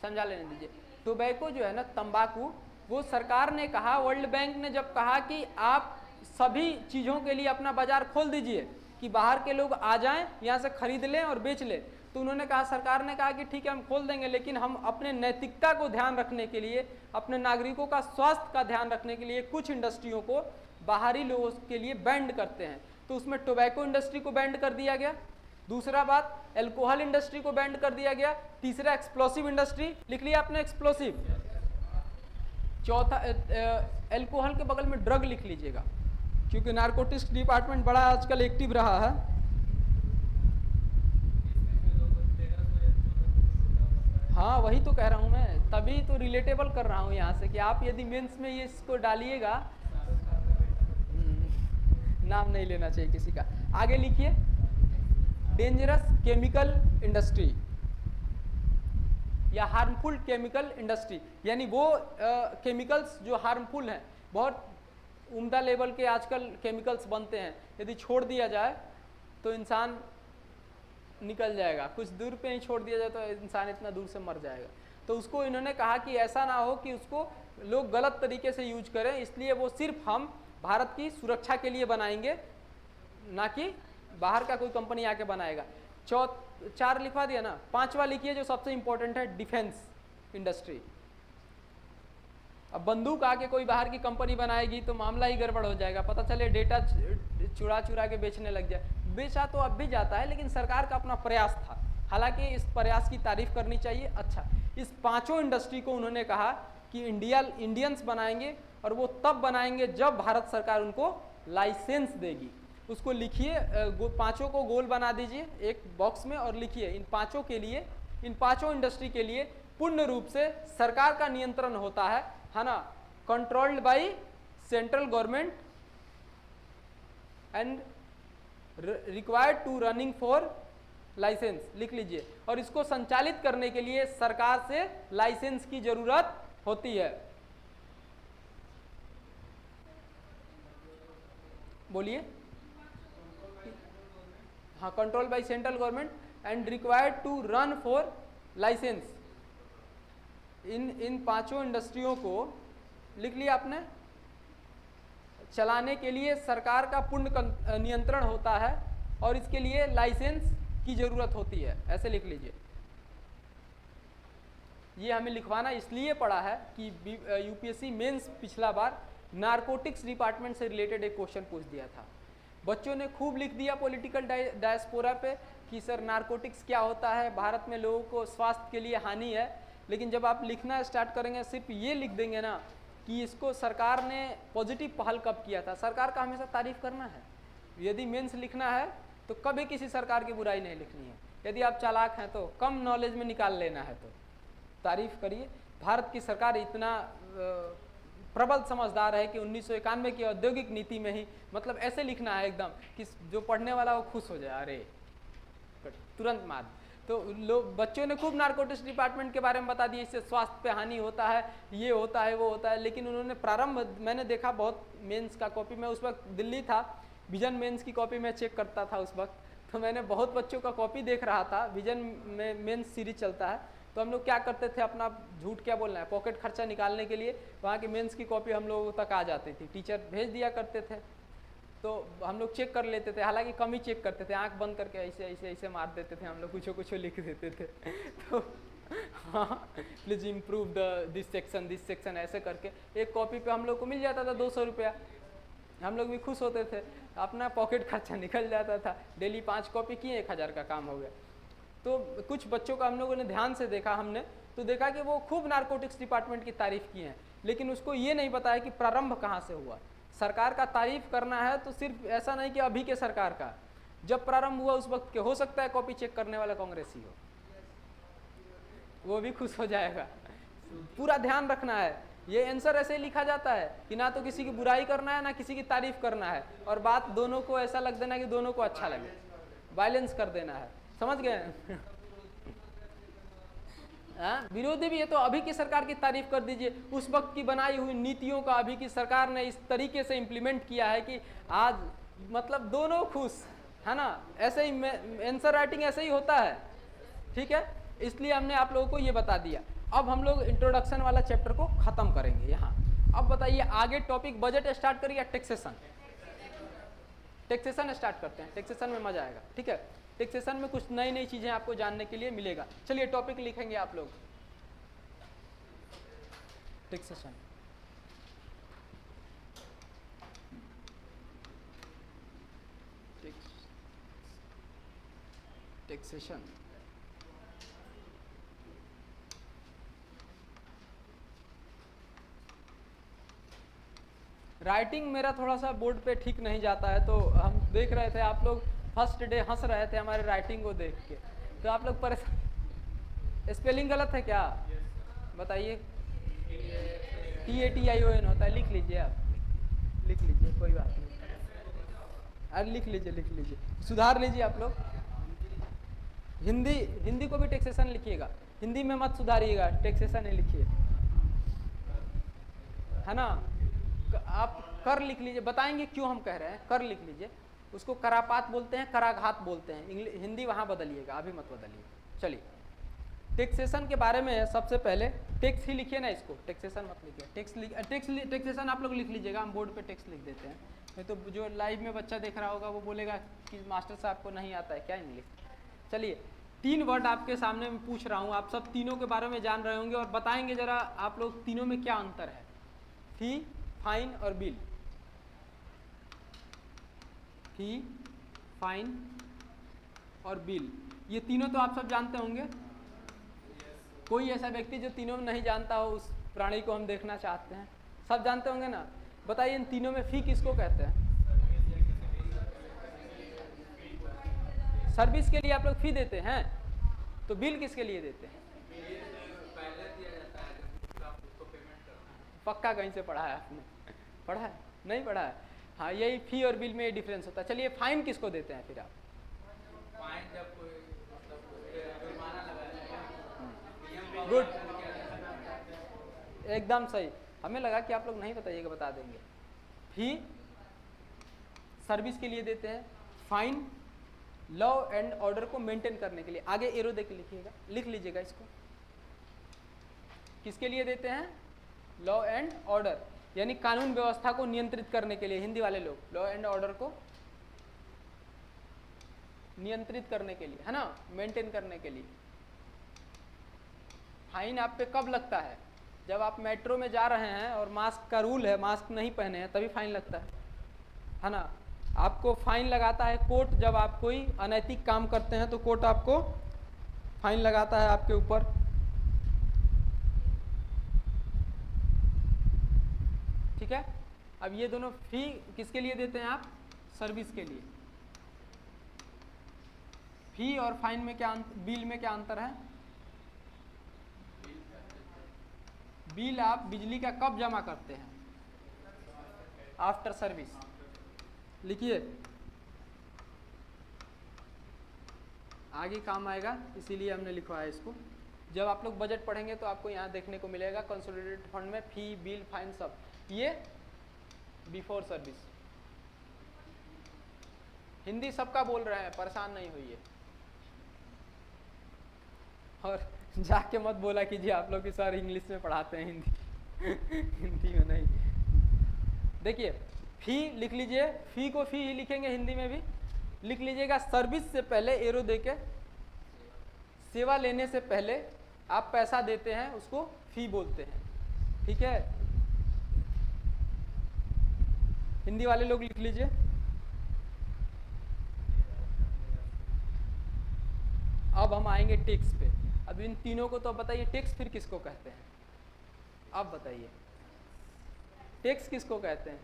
Speaker 2: समझा लेने दीजिए। टोबैको जो है ना, तंबाकू, वो सरकार ने कहा, वर्ल्ड बैंक ने जब कहा कि आप सभी चीज़ों के लिए अपना बाजार खोल दीजिए कि बाहर के लोग आ जाएं, यहाँ से खरीद लें और बेच लें, तो उन्होंने कहा, सरकार ने कहा कि ठीक है हम खोल देंगे, लेकिन हम अपने नैतिकता को ध्यान रखने के लिए, अपने नागरिकों का स्वास्थ्य का ध्यान रखने के लिए कुछ इंडस्ट्रियों को बाहरी लोगों के लिए बैंड करते हैं। तो उसमें टोबैको इंडस्ट्री को बैंड कर दिया गया। दूसरा बात, एल्कोहल इंडस्ट्री को बैंड कर दिया गया। तीसरा, एक्सप्लोसिव इंडस्ट्री, लिख लिया आपने एक्सप्लोसिव। चौथा, एल्कोहल के बगल में ड्रग लिख लीजिएगा, क्योंकि नारकोटिक्स डिपार्टमेंट बड़ा आजकल एक्टिव रहा है। हाँ वही तो कह रहा हूँ मैं, तभी तो रिलेटेबल कर रहा हूँ यहाँ से कि आप यदि मेंस में ये इसको डालिएगा, नाम नहीं लेना चाहिए किसी का। आगे लिखिए, डेंजरस केमिकल इंडस्ट्री या हार्मफुल केमिकल इंडस्ट्री, यानी वो केमिकल्स जो हार्मफुल हैं। बहुत उम्दा लेवल के आजकल केमिकल्स बनते हैं, यदि छोड़ दिया जाए तो इंसान निकल जाएगा, कुछ दूर पे ही छोड़ दिया जाए तो इंसान इतना दूर से मर जाएगा। तो उसको इन्होंने कहा कि ऐसा ना हो कि उसको लोग गलत तरीके से यूज करें, इसलिए वो सिर्फ हम भारत की सुरक्षा के लिए बनाएंगे, ना कि बाहर का कोई कंपनी आके बनाएगा। 4 लिखवा दिया ना। 5वां लिखिए जो सबसे इंपॉर्टेंट है, डिफेंस इंडस्ट्री। अब बंदूक आके कोई बाहर की कंपनी बनाएगी तो मामला ही गड़बड़ हो जाएगा, पता चले डेटा चुरा के बेचने लग जाए। बेचा तो अब भी जाता है, लेकिन सरकार का अपना प्रयास था, हालांकि इस प्रयास की तारीफ करनी चाहिए। अच्छा, इस 5 इंडस्ट्री को उन्होंने कहा कि इंडियंस बनाएंगे, और वो तब बनाएंगे जब भारत सरकार उनको लाइसेंस देगी। उसको लिखिए, 5 को गोल बना दीजिए एक बॉक्स में और लिखिए, इन 5 के लिए, इन 5 इंडस्ट्री के लिए पूर्ण रूप से सरकार का नियंत्रण होता है ना, controlled by central government and required to running for licence, लिख लीजिए। और इसको संचालित करने के लिए सरकार से लाइसेंस की जरूरत होती है। बोलिए। हाँ, control by central government and required to run for license. इन 5 इंडस्ट्रियों को लिख लिया आपने। चलाने के लिए सरकार का पूर्ण नियंत्रण होता है और इसके लिए लाइसेंस की जरूरत होती है, ऐसे लिख लीजिए। ये हमें लिखवाना इसलिए पड़ा है कि यूपीएससी मेंस पिछला बार नारकोटिक्स डिपार्टमेंट से रिलेटेड एक क्वेश्चन पूछ दिया था। बच्चों ने खूब लिख दिया पॉलिटिकल डायस्पोरा पे कि सर नारकोटिक्स क्या होता है, भारत में लोगों को स्वास्थ्य के लिए हानि है। लेकिन जब आप लिखना स्टार्ट करेंगे, सिर्फ ये लिख देंगे ना कि इसको सरकार ने पॉजिटिव पहल कब किया था। सरकार का हमेशा तारीफ करना है। यदि मेंस लिखना है तो कभी किसी सरकार की बुराई नहीं लिखनी है। यदि आप चालाक हैं तो कम नॉलेज में निकाल लेना है तो तारीफ करिए। भारत की सरकार इतना प्रबल समझदार है कि 1991 की औद्योगिक नीति में ही, मतलब ऐसे लिखना है एकदम कि जो पढ़ने वाला वो खुश हो जाए, अरे तुरंत मार। तो लोग, बच्चों ने खूब नारकोटिक्स डिपार्टमेंट के बारे में बता दिया, इससे स्वास्थ्य पे हानि होता है, ये होता है, वो होता है। लेकिन उन्होंने प्रारंभ, मैंने देखा बहुत मेंस का कॉपी, मैं उस वक्त दिल्ली था, विजन मेंस की कॉपी मैं चेक करता था उस वक्त, तो मैंने बहुत बच्चों का कॉपी देख रहा था। विजन में मेंस सीरीज चलता है, तो हम लोग क्या करते थे, अपना झूठ क्या बोलना है, पॉकेट खर्चा निकालने के लिए वहाँ की मेंस की कॉपी हम लोगों तक आ जाती थी, टीचर भेज दिया करते थे, तो हम लोग चेक कर लेते थे। हालांकि कम ही चेक करते थे, आंख बंद करके ऐसे ऐसे ऐसे मार देते थे हम लोग, कुछ लिख देते थे। तो हाँ, प्लीज इम्प्रूव दिस सेक्शन ऐसे करके एक कॉपी पे हम लोग को मिल जाता था 200 रुपया। हम लोग भी खुश होते थे, अपना पॉकेट खर्चा निकल जाता था। डेली 5 कॉपी किए, 1000 का काम हो गया। तो कुछ बच्चों का हम लोगों ने ध्यान से देखा, हमने तो देखा कि वो खूब नारकोटिक्स डिपार्टमेंट की तारीफ की है, लेकिन उसको ये नहीं बताया कि प्रारंभ कहाँ से हुआ। सरकार का तारीफ करना है तो सिर्फ ऐसा नहीं कि अभी के सरकार का, जब प्रारंभ हुआ उस वक्त के, हो सकता है कॉपी चेक करने वाला कांग्रेसी हो, वो भी खुश हो जाएगा। पूरा ध्यान रखना है। ये आंसर ऐसे ही लिखा जाता है कि ना तो किसी की बुराई करना है ना किसी की तारीफ करना है, और बात दोनों को ऐसा लग देना कि दोनों को अच्छा लगे, बैलेंस कर देना है। समझ गए? विरोधी भी है तो अभी की सरकार की तारीफ कर दीजिए, उस वक्त की बनाई हुई नीतियों का अभी की सरकार ने इस तरीके से इम्प्लीमेंट किया है कि आज मतलब दोनों खुश है ना। ऐसे ही आंसर राइटिंग ऐसे ही होता है, ठीक है। इसलिए हमने आप लोगों को ये बता दिया। अब हम लोग इंट्रोडक्शन वाला चैप्टर को खत्म करेंगे यहाँ। अब बताइए आगे टॉपिक बजट स्टार्ट करिए, टैक्सेशन। टैक्सेशन स्टार्ट करते हैं, टैक्सेशन में मजा आएगा, ठीक है। टैक्सेशन में कुछ नई नई चीजें आपको जानने के लिए मिलेगा। चलिए टॉपिक लिखेंगे आप लोग, टैक्सेशन। टैक्सेशन राइटिंग मेरा थोड़ा सा बोर्ड पे ठीक नहीं जाता है, तो हम देख रहे थे आप लोग फर्स्ट डे हंस रहे थे हमारे राइटिंग को देख के, तो आप लोग परेशान। स्पेलिंग गलत है क्या? बताइए। TATION होता है, लिख लीजिए आप, लिख लीजिए, कोई बात नहीं। अरे लिख लीजिए, सुधार लीजिए आप लोग। हिंदी को भी टैक्सेशन लिखिएगा, हिंदी में मत सुधारिएगा, टैक्सेशन ही लिखिए, है ना। आप कर लिख लीजिए, बताएंगे क्यों हम कह रहे हैं, कर लिख लीजिए। उसको करापात बोलते हैं, कराघात बोलते हैं, हिंदी वहां बदलिएगा, अभी मत बदलिए। चलिए टैक्सेशन के बारे में सबसे पहले टैक्स ही लिखिए ना, इसको टैक्सेशन मत लिखिए। टैक्सेशन आप लोग लिख लीजिएगा, हम बोर्ड पे टैक्स लिख देते हैं, नहीं तो जो लाइव में बच्चा देख रहा होगा वो बोलेगा कि मास्टर साहब को नहीं आता है क्या इंग्लिश। चलिए 3 वर्ड आपके सामने मैं पूछ रहा हूँ, आप सब तीनों के बारे में जान रहे होंगे और बताएंगे जरा आप लोग तीनों में क्या अंतर है। फी, फाइन और बिल। फी, फाइन और बिल, ये तीनों तो आप सब जानते होंगे। कोई ऐसा व्यक्ति जो तीनों में नहीं जानता हो, उस प्राणी को हम देखना चाहते हैं। सब जानते होंगे ना। बताइए इन तीनों में फी किसको कहते हैं? सर्विस के लिए आप लोग फी देते हैं, तो बिल किसके लिए देते हैं? पक्का कहीं से पढ़ा है आपने? पढ़ा है? नहीं पढ़ा है? हाँ, यही फी और बिल में ये डिफरेंस होता है। चलिए फाइन किसको देते हैं फिर आप?
Speaker 3: फाइन जब कोई मतलब जुर्माना लगाया,
Speaker 2: गुड, एकदम सही। हमें लगा कि आप लोग नहीं बताइएगा, बता देंगे। फी सर्विस के लिए देते हैं, फाइन लॉ एंड ऑर्डर को मेंटेन करने के लिए। आगे एरो दे के लिखिएगा, लिख लीजिएगा इसको। किसके लिए देते हैं? लॉ एंड ऑर्डर, यानी कानून व्यवस्था को नियंत्रित करने के लिए। हिंदी वाले लोग लॉ एंड ऑर्डर को नियंत्रित करने के लिए, है ना, मेंटेन करने के लिए। फाइन आप पे कब लगता है? जब आप मेट्रो में जा रहे हैं और मास्क का रूल है, मास्क नहीं पहने हैं, तभी फाइन लगता है ना। आपको फाइन लगाता है कोर्ट, जब आप कोई अनैतिक काम करते हैं तो कोर्ट आपको फाइन लगाता है आपके ऊपर। ठीक है। अब ये दोनों फी किसके लिए देते हैं आप? सर्विस के लिए। फी और फाइन में क्या बिल में क्या अंतर है? बिल आप बिजली का कब जमा करते हैं? After service. लिखिए, आगे काम आएगा इसीलिए हमने लिखवाया इसको। जब आप लोग बजट पढ़ेंगे तो आपको यहाँ देखने को मिलेगा कंसोलिडेटेड फंड में फी, बिल, फाइन सब, ये बिफोर सर्विस। हिंदी सबका बोल रहे हैं, परेशान नहीं होइए। और जाके मत बोला कीजिए आप लोग कि सर इंग्लिश में पढ़ाते हैं, हिंदी में नहीं। देखिए फी लिख लीजिए, फी को फी ही लिखेंगे हिंदी में भी। लिख लीजिएगा सर्विस से पहले एरो देके, सेवा लेने से पहले आप पैसा देते हैं उसको फी बोलते हैं। ठीक है, हिंदी वाले लोग लिख लीजिए। अब हम आएंगे टैक्स पे। अब इन तीनों को तो बताइए टैक्स फिर किसको कहते हैं? अब बताइए टैक्स किसको कहते हैं?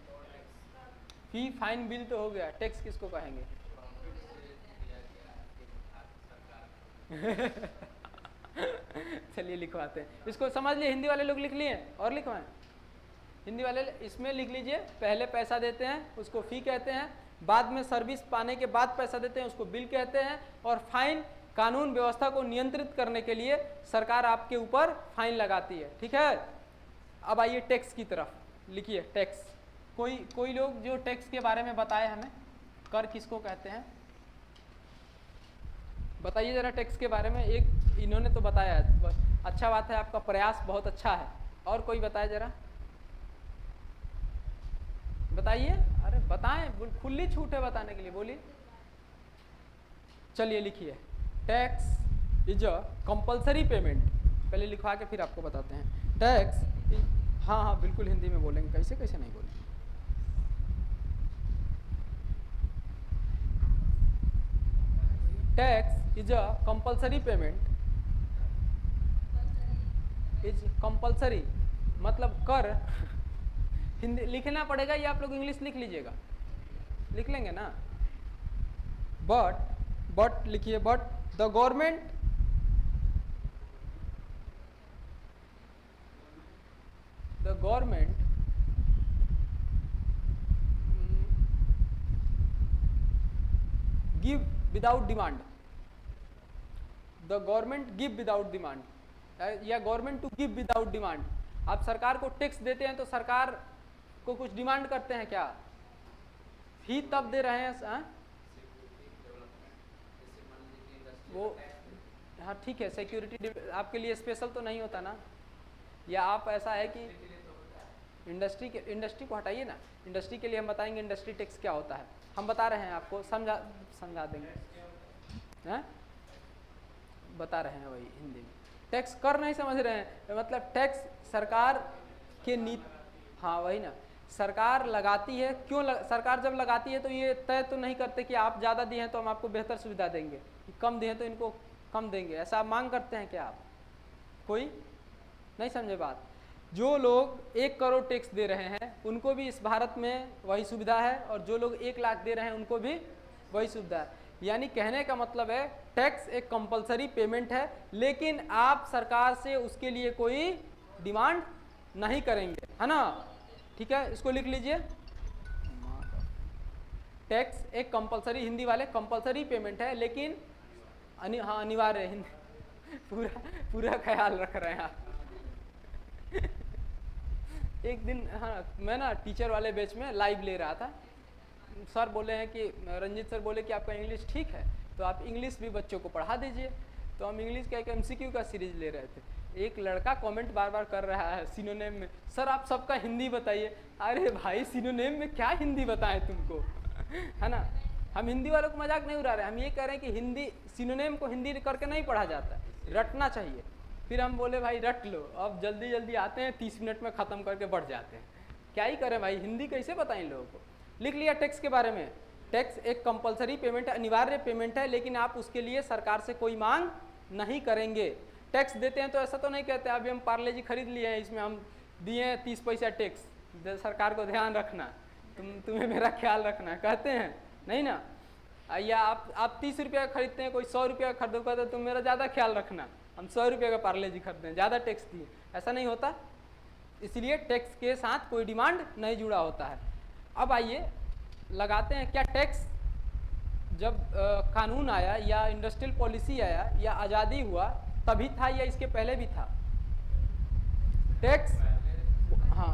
Speaker 2: फी, फाइन, बिल तो हो गया, टैक्स किसको कहेंगे? चलिए लिखवाते हैं, इसको समझ लिए, हिंदी वाले लोग लिख लिए और लिखवाएं। हिंदी वाले इसमें लिख लीजिए, पहले पैसा देते हैं उसको फ़ी कहते हैं, बाद में सर्विस पाने के बाद पैसा देते हैं उसको बिल कहते हैं, और फाइन कानून व्यवस्था को नियंत्रित करने के लिए सरकार आपके ऊपर फाइन लगाती है, ठीक है। अब आइए टैक्स की तरफ, लिखिए टैक्स। कोई लोग जो टैक्स के बारे में बताए हमें, कर किसको कहते हैं, बताइए जरा टैक्स के बारे में। एक इन्होंने तो बताया है, अच्छा बात है, आपका प्रयास बहुत अच्छा है। और कोई बताए जरा, बताइए, अरे बताएं, खुली छूट है बताने के लिए, बोलिए। चलिए लिखिए, tax is a compulsory payment, पहले लिखवा के फिर आपको बताते हैं। टैक्स, हाँ हाँ बिल्कुल हिंदी में बोलेंगे, कैसे कैसे नहीं बोलेंगे। Tax is a compulsory payment, is compulsory मतलब कर हिंदी लिखना पड़ेगा या आप लोग इंग्लिश लिख लीजिएगा, लिख लेंगे ना। बट लिखिए, but the government give without demand, the government give without demand, या government to give without demand. आप सरकार को टैक्स देते हैं तो सरकार को कुछ डिमांड करते हैं क्या, फी तब दे रहे हैं वो, हाँ ठीक है, सिक्योरिटी आपके लिए स्पेशल तो नहीं होता ना, या आप ऐसा है कि इंडस्ट्री को हटाइए ना, इंडस्ट्री के लिए हम बताएंगे इंडस्ट्री टैक्स क्या होता है, हम बता रहे हैं आपको, समझा देंगे, हैं बता रहे हैं वही हिंदी में। टैक्स कर नहीं समझ रहे हैं, मतलब टैक्स सरकार के हाँ वही ना, सरकार लगाती है, क्यों सरकार जब लगाती है तो ये तय तो नहीं करते कि आप ज़्यादा दिए हैं तो हम आपको बेहतर सुविधा देंगे, कम दिए हैं तो इनको कम देंगे, ऐसा आप मांग करते हैं क्या आप, कोई नहीं समझे बात। जो लोग 1 करोड़ टैक्स दे रहे हैं उनको भी इस भारत में वही सुविधा है, और जो लोग 1 लाख दे रहे हैं उनको भी वही सुविधा है। यानी कहने का मतलब है टैक्स एक कंपलसरी पेमेंट है, लेकिन आप सरकार से उसके लिए कोई डिमांड नहीं करेंगे, है ना, ठीक है, इसको लिख लीजिए। टैक्स एक कंपलसरी, हिंदी वाले कंपलसरी पेमेंट है, लेकिन हाँ अनिवार्य है, पूरा ख्याल रख रहे हैं आप। एक दिन हाँ मैं ना टीचर वाले बैच में लाइव ले रहा था, सर बोले हैं कि रंजीत सर बोले कि आपका इंग्लिश ठीक है तो आप इंग्लिश भी बच्चों को पढ़ा दीजिए। तो हम इंग्लिश का एक MCQ का सीरीज ले रहे थे, एक लड़का कमेंट बार बार कर रहा है सिनोनिम में, सर आप सबका हिंदी बताइए। अरे भाई सिनोनिम में क्या हिंदी बताएं तुमको, है ना। हम हिंदी वालों को मजाक नहीं उड़ा रहे, हम ये कह रहे हैं कि हिंदी सिनोनिम को हिंदी करके नहीं पढ़ा जाता, रटना चाहिए। फिर हम बोले भाई रट लो, अब जल्दी जल्दी आते हैं 30 मिनट में ख़त्म करके बढ़ जाते हैं, क्या ही करें भाई, हिंदी कैसे बताएं लोगों को। लिख लिया टैक्स के बारे में, टैक्स एक कंपलसरी पेमेंट है, अनिवार्य पेमेंट है, लेकिन आप उसके लिए सरकार से कोई मांग नहीं करेंगे। टैक्स देते हैं तो ऐसा तो नहीं कहते अभी हम पार्ले जी खरीद लिए हैं इसमें हम दिए हैं 30 पैसा टैक्स, सरकार को ध्यान रखना, तुम्हें मेरा ख्याल रखना, कहते हैं नहीं ना। या आप 30 रुपये का खरीदते हैं, कोई 100 रुपये का खरीदोगा तो तुम मेरा ज़्यादा ख्याल रखना, हम 100 रुपये का पार्ले जी खरीदते हैं, ज़्यादा टैक्स दिए, ऐसा नहीं होता। इसलिए टैक्स के साथ कोई डिमांड नहीं जुड़ा होता है। अब आइए लगाते हैं, क्या टैक्स जब कानून आया या इंडस्ट्रियल पॉलिसी आया या आज़ादी हुआ तभी था या इसके पहले भी था टैक्स? हाँ,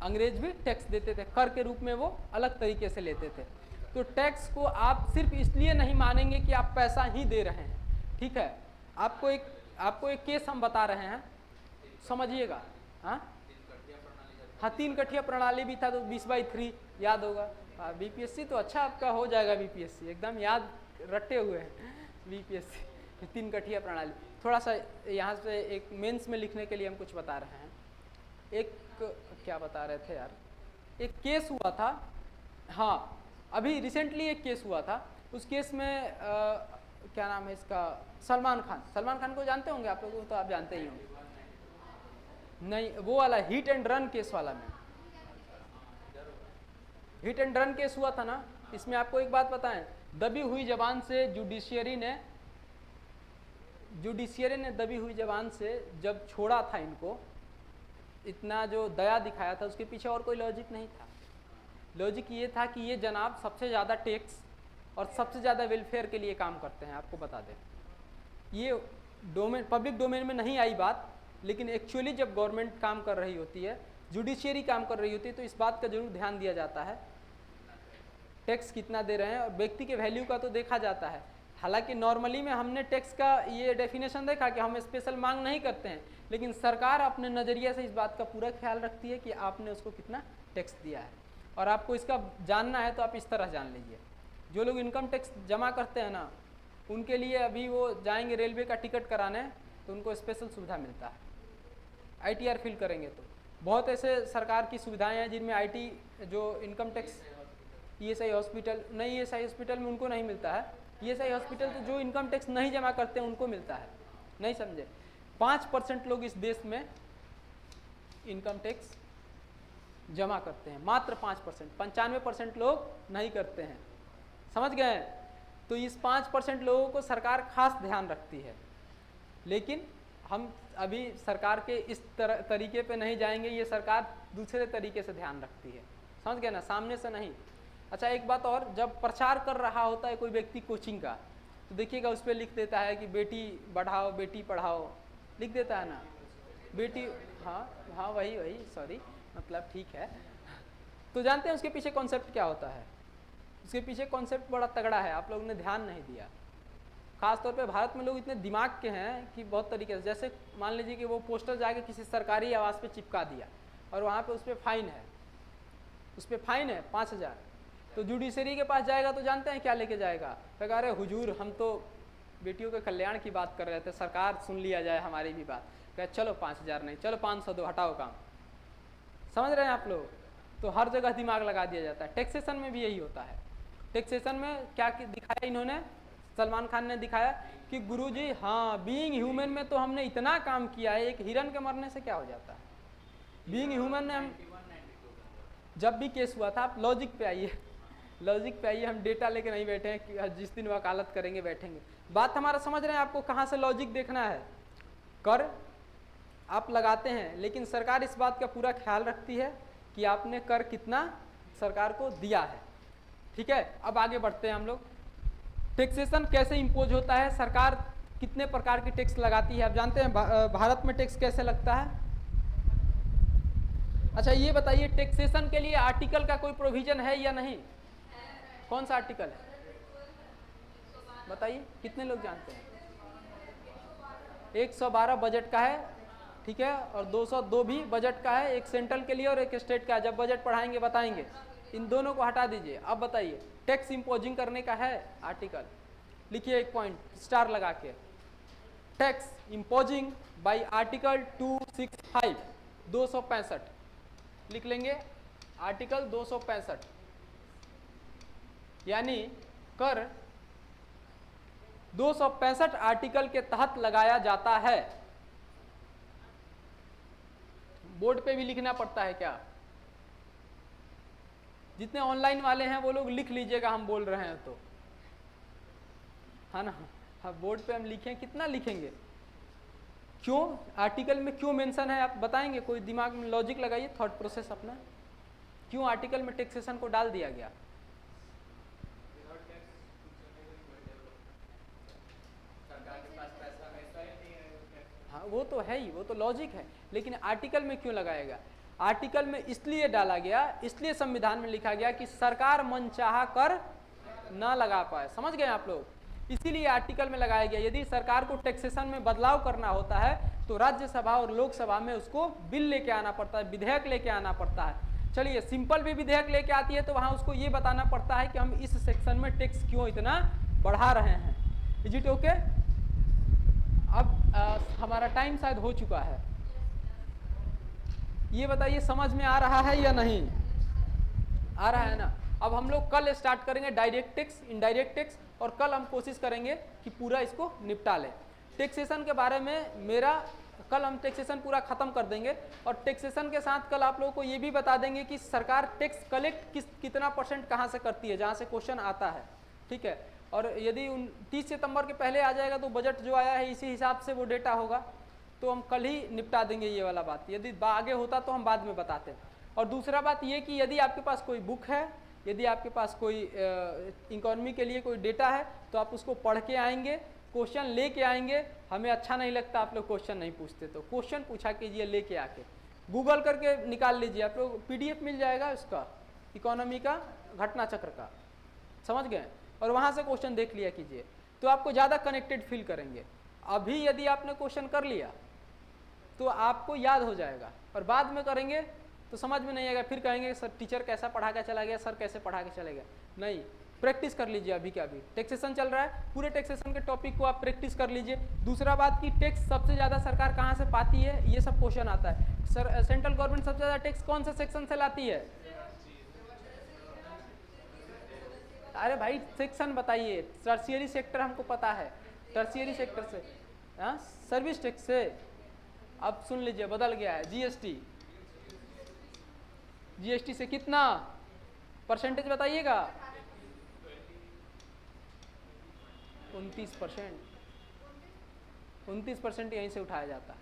Speaker 2: अंग्रेज भी टैक्स देते थे, कर के रूप में वो अलग तरीके से लेते थे। तो टैक्स को आप सिर्फ इसलिए नहीं मानेंगे कि आप पैसा ही दे रहे हैं, ठीक है। आपको एक केस हम बता रहे हैं, समझिएगा। हाँ 3 कठिया प्रणाली भी था, तो 20/3 याद होगा। BPSC तो अच्छा आपका हो जाएगा, BPSC एकदम याद रटे हुए हैं BPSC 3 कठिया प्रणाली। थोड़ा सा यहाँ से एक मेंस में लिखने के लिए हम कुछ बता रहे हैं। एक क्या बता रहे थे यार, एक केस हुआ था, हाँ अभी रिसेंटली एक केस हुआ था, उस केस में क्या नाम है इसका, सलमान खान को जानते होंगे आप लोग, तो आप जानते ही होंगे। नहीं, वो वाला हिट एंड रन केस वाला में, हिट एंड रन केस हुआ था ना, इसमें आपको एक बात बताएं, दबी हुई जबान से जुडिशियरी ने जुडिशियरी ने दबी हुई जबान से जब छोड़ा था इनको, इतना जो दया दिखाया था, उसके पीछे और कोई लॉजिक नहीं था। लॉजिक ये था कि ये जनाब सबसे ज़्यादा टैक्स और सबसे ज़्यादा वेलफेयर के लिए काम करते हैं। आपको बता दें, ये डोमेन पब्लिक डोमेन में नहीं आई बात, लेकिन एक्चुअली जब गवर्नमेंट काम कर रही होती है, जुडिशियरी काम कर रही होती है, तो इस बात का जरूर ध्यान दिया जाता है टैक्स कितना दे रहे हैं, और व्यक्ति के वैल्यू का तो देखा जाता है। हालांकि नॉर्मली में हमने टैक्स का ये डेफिनेशन देखा कि हम स्पेशल मांग नहीं करते हैं, लेकिन सरकार अपने नज़रिए से इस बात का पूरा ख्याल रखती है कि आपने उसको कितना टैक्स दिया है। और आपको इसका जानना है तो आप इस तरह जान लीजिए, जो लोग इनकम टैक्स जमा करते हैं ना, उनके लिए अभी वो जाएंगे रेलवे का टिकट कराने तो उनको स्पेशल सुविधा मिलता है। ITR फिल करेंगे तो बहुत ऐसे सरकार की सुविधाएं हैं जिनमें IT जो इनकम टैक्स ESI हॉस्पिटल नहीं, ESI हॉस्पिटल में उनको नहीं मिलता है। ESI हॉस्पिटल तो जो इनकम टैक्स नहीं जमा करते हैं उनको मिलता है, नहीं समझे। 5% लोग इस देश में इनकम टैक्स जमा करते हैं, मात्र 5%। 95% लोग नहीं करते हैं, समझ गए। तो इस 5% लोगों को सरकार खास ध्यान रखती है, लेकिन हम अभी सरकार के इस तरीके पे नहीं जाएंगे। ये सरकार दूसरे तरीके से ध्यान रखती है, समझ गए ना, सामने से नहीं। अच्छा एक बात और, जब प्रचार कर रहा होता है कोई व्यक्ति कोचिंग का, तो देखिएगा उस पर लिख देता है कि बेटी बढ़ाओ बेटी पढ़ाओ, लिख देता है ना, बेटी, हाँ वही सॉरी, मतलब ठीक है। तो जानते हैं उसके पीछे कॉन्सेप्ट क्या होता है? उसके पीछे कॉन्सेप्ट बड़ा तगड़ा है, आप लोगों ने ध्यान नहीं दिया। खासतौर पे भारत में लोग इतने दिमाग के हैं कि बहुत तरीके से, जैसे मान लीजिए कि वो पोस्टर जाके किसी सरकारी आवास पे चिपका दिया और वहाँ पे उस पर फाइन है, 5,000। तो जुडिशरी के पास जाएगा तो जानते हैं क्या लेके जाएगा? कहेगा अरे हुजूर हम तो बेटियों के कल्याण की बात कर रहे थे, सरकार सुन लिया जाए हमारी भी बात। कहे चलो 5,000 नहीं, चलो 500 दो, हटाओ काम। समझ रहे हैं आप लोग? तो हर जगह दिमाग लगा दिया जाता है। टैक्सेशन में भी यही होता है। टैक्सेशन में क्या दिखाया इन्होंने, सलमान खान ने दिखाया कि गुरुजी हाँ बीइंग ह्यूमन में तो हमने इतना काम किया है, एक हिरन के मरने से क्या हो जाता है। बीइंग ह्यूमन ने हम जब भी केस हुआ था, आप लॉजिक पे आइए, हम डेटा लेके नहीं बैठे हैं कि जिस दिन वकालत करेंगे बैठेंगे। बात हमारा समझ रहे हैं? आपको कहाँ से लॉजिक देखना है। कर आप लगाते हैं, लेकिन सरकार इस बात का पूरा ख्याल रखती है कि आपने कर कितना सरकार को दिया है। ठीक है, अब आगे बढ़ते हैं हम लोग। टैक्सेशन कैसे इम्पोज होता है, सरकार कितने प्रकार की टैक्स लगाती है? आप जानते हैं भारत में टैक्स कैसे लगता है? अच्छा ये बताइए, टैक्सेशन के लिए आर्टिकल का कोई प्रोविजन है या नहीं? कौन सा आर्टिकल है बताइए, कितने लोग जानते हैं? 112 बजट का है, ठीक है, और 202 भी बजट का है, एक सेंट्रल के लिए और एक स्टेट का है। जब बजट पढ़ाएंगे बताएंगे, इन दोनों को हटा दीजिए। अब बताइए, टैक्स इम्पोजिंग करने का है आर्टिकल, लिखिए एक पॉइंट स्टार लगा के, टैक्स इम्पोजिंग बाय आर्टिकल 265 265 लिख लेंगे, आर्टिकल 265, यानी कर 265 आर्टिकल के तहत लगाया जाता है। बोर्ड पे भी लिखना पड़ता है क्या? जितने ऑनलाइन वाले हैं वो लोग लिख लीजिएगा, हम बोल रहे हैं तो, है ना। हाँ बोर्ड पे हम लिखें, कितना लिखेंगे, क्यों आर्टिकल में क्यों मेंशन है आप बताएंगे? कोई दिमाग में लॉजिक लगाइए, थॉट प्रोसेस अपना, क्यों आर्टिकल में टैक्सेशन को डाल दिया गया? हाँ वो तो है ही, वो तो लॉजिक है, लेकिन आर्टिकल में क्यों लगाएगा? आर्टिकल में इसलिए डाला गया, इसलिए संविधान में लिखा गया कि सरकार मनचाहा कर ना लगा पाए। समझ गए आप लोग? इसीलिए आर्टिकल में लगाया गया। यदि सरकार को टैक्सेशन में बदलाव करना होता है तो राज्यसभा और लोकसभा में उसको बिल लेके आना पड़ता है, विधेयक लेके आना पड़ता है। चलिए सिंपल भी विधेयक लेके आती है तो वहाँ उसको ये बताना पड़ता है कि हम इस सेक्शन में टैक्स क्यों इतना बढ़ा रहे हैं। Is it okay? अब हमारा टाइम शायद हो चुका है, ये बताइए समझ में आ रहा है या नहीं आ रहा है ना? अब हम लोग कल स्टार्ट करेंगे डायरेक्ट टैक्स, इनडायरेक्ट टैक्स, और कल हम कोशिश करेंगे कि पूरा इसको निपटा लें। टैक्सेशन के बारे में मेरा कल हम टैक्सेशन पूरा खत्म कर देंगे, और टैक्सेशन के साथ कल आप लोगों को ये भी बता देंगे कि सरकार टैक्स कलेक्ट कितना % कहाँ से करती है, जहाँ से क्वेश्चन आता है। ठीक है, और यदि 30 सितंबर के पहले आ जाएगा तो बजट जो आया है इसी हिसाब से वो डेटा होगा, तो हम कल ही निपटा देंगे ये वाला बात। यदि आगे होता तो हम बाद में बताते हैं। और दूसरा बात ये कि यदि आपके पास कोई बुक है, यदि आपके पास कोई इकोनॉमी के लिए कोई डेटा है तो आप उसको पढ़ के आएंगे, क्वेश्चन लेके आएंगे। हमें अच्छा नहीं लगता आप लोग क्वेश्चन नहीं पूछते, तो क्वेश्चन पूछा कीजिए लेके आके, गूगल करके निकाल लीजिए, आप लोग PDF मिल जाएगा उसका, इकोनॉमी का घटना चक्र का, समझ गए, और वहाँ से क्वेश्चन देख लिया कीजिए, तो आपको ज़्यादा कनेक्टेड फील करेंगे। अभी यदि आपने क्वेश्चन कर लिया तो आपको याद हो जाएगा, और बाद में करेंगे तो समझ में नहीं आएगा, फिर कहेंगे सर टीचर कैसा पढ़ा के चला गया, सर कैसे पढ़ा के चले गया। नहीं, प्रैक्टिस कर लीजिए। अभी क्या, अभी टैक्सेशन चल रहा है, पूरे टैक्सेशन के टॉपिक को आप प्रैक्टिस कर लीजिए। दूसरा बात कि टैक्स सबसे ज़्यादा सरकार कहाँ से पाती है, ये सब क्वेश्चन आता है। सर सेंट्रल गवर्नमेंट सबसे ज़्यादा टैक्स कौन से सेक्शन से लाती है? अरे भाई सेक्शन बताइए, टर्शियरी सेक्टर हमको पता है, टर्शियरी सेक्टर से, हाँ सर्विस टैक्स से। अब सुन लीजिए बदल गया है, जीएसटी से कितना परसेंटेज बताइएगा? 29%। 29% यहीं से उठाया जाता है।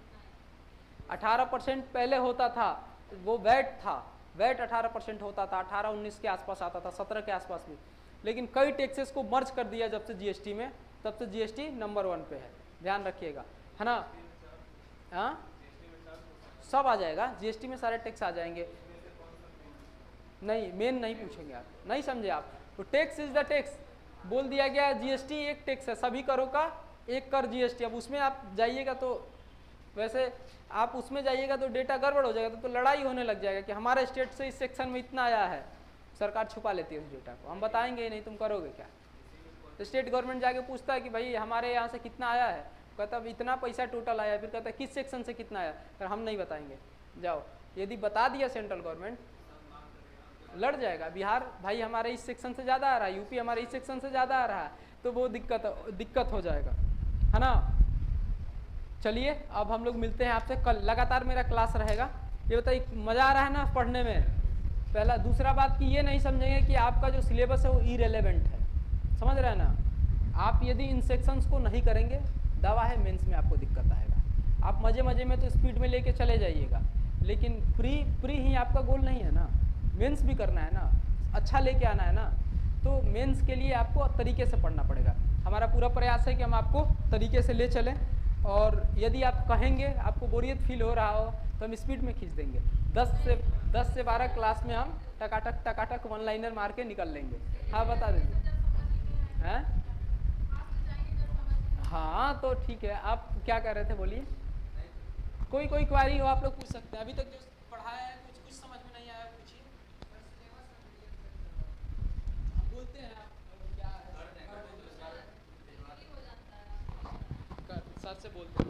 Speaker 2: 18% पहले होता था, वो वैट था, वैट 18% होता था, 18-19 के आसपास आता था, 17 के आसपास में। लेकिन कई टैक्सेस को मर्ज कर दिया जब से जीएसटी में, तब से जीएसटी नंबर 1 पे है, ध्यान रखिएगा, है ना। हाँ सब आ जाएगा, जीएसटी में सारे टैक्स आ जाएंगे। नहीं, मेन नहीं पूछेंगे आप, नहीं समझे आप। तो टैक्स इज द टैक्स बोल दिया गया, जीएसटी एक टैक्स है, सभी करों का एक कर जीएसटी। अब उसमें आप जाइएगा तो, वैसे आप उसमें जाइएगा तो डेटा गड़बड़ हो जाएगा, तो लड़ाई होने लग जाएगा कि हमारे स्टेट से इस सेक्शन में इतना आया है, सरकार छुपा लेती है उस डेटा को, हम बताएंगे ही नहीं, तुम करोगे क्या। तो स्टेट गवर्नमेंट जाके पूछता है कि भाई हमारे यहाँ से कितना आया है, कहता है इतना पैसा टोटल आया है, फिर कहता है किस सेक्शन से कितना आया, फिर हम नहीं बताएंगे, जाओ। यदि बता दिया सेंट्रल गवर्नमेंट, लड़ जाएगा। बिहार भाई हमारे इस सेक्शन से ज़्यादा आ रहा है, यूपी हमारे इस सेक्शन से ज़्यादा आ रहा है, तो वो दिक्कत हो जाएगा, है ना। चलिए अब हम लोग मिलते हैं आपसे कल, लगातार मेरा क्लास रहेगा। ये बताइए मज़ा आ रहा है ना पढ़ने में? पहला। दूसरा बात कि ये नहीं समझेंगे कि आपका जो सिलेबस है वो इरेलेवेंट है, समझ रहे हैं ना। आप यदि इन सेक्शंस को नहीं करेंगे, दवा है मेंस में आपको दिक्कत आएगा। आप मज़े मज़े में तो स्पीड में लेके चले जाइएगा, लेकिन प्री ही आपका गोल नहीं है ना, मेंस भी करना है ना, अच्छा लेके आना है ना। तो मेंस के लिए आपको तरीके से पढ़ना पड़ेगा। हमारा पूरा प्रयास है कि हम आपको तरीके से ले चलें, और यदि आप कहेंगे आपको बोरियत फील हो रहा हो तो हम स्पीड में खींच देंगे। 10 से 12 क्लास में हम टकाटक 1 लाइनर मार के निकल लेंगे। हाँ बता दीजिए। हैं? हाँ तो ठीक है, आप क्या कर रहे थे बोलिए। कोई क्वारी हो आप लोग पूछ सकते हैं। अभी तक जो पढ़ाया है कुछ समझ में नहीं आया पूछिए। हम बोलते हैं आप क्या है, सच से बोलते हैं।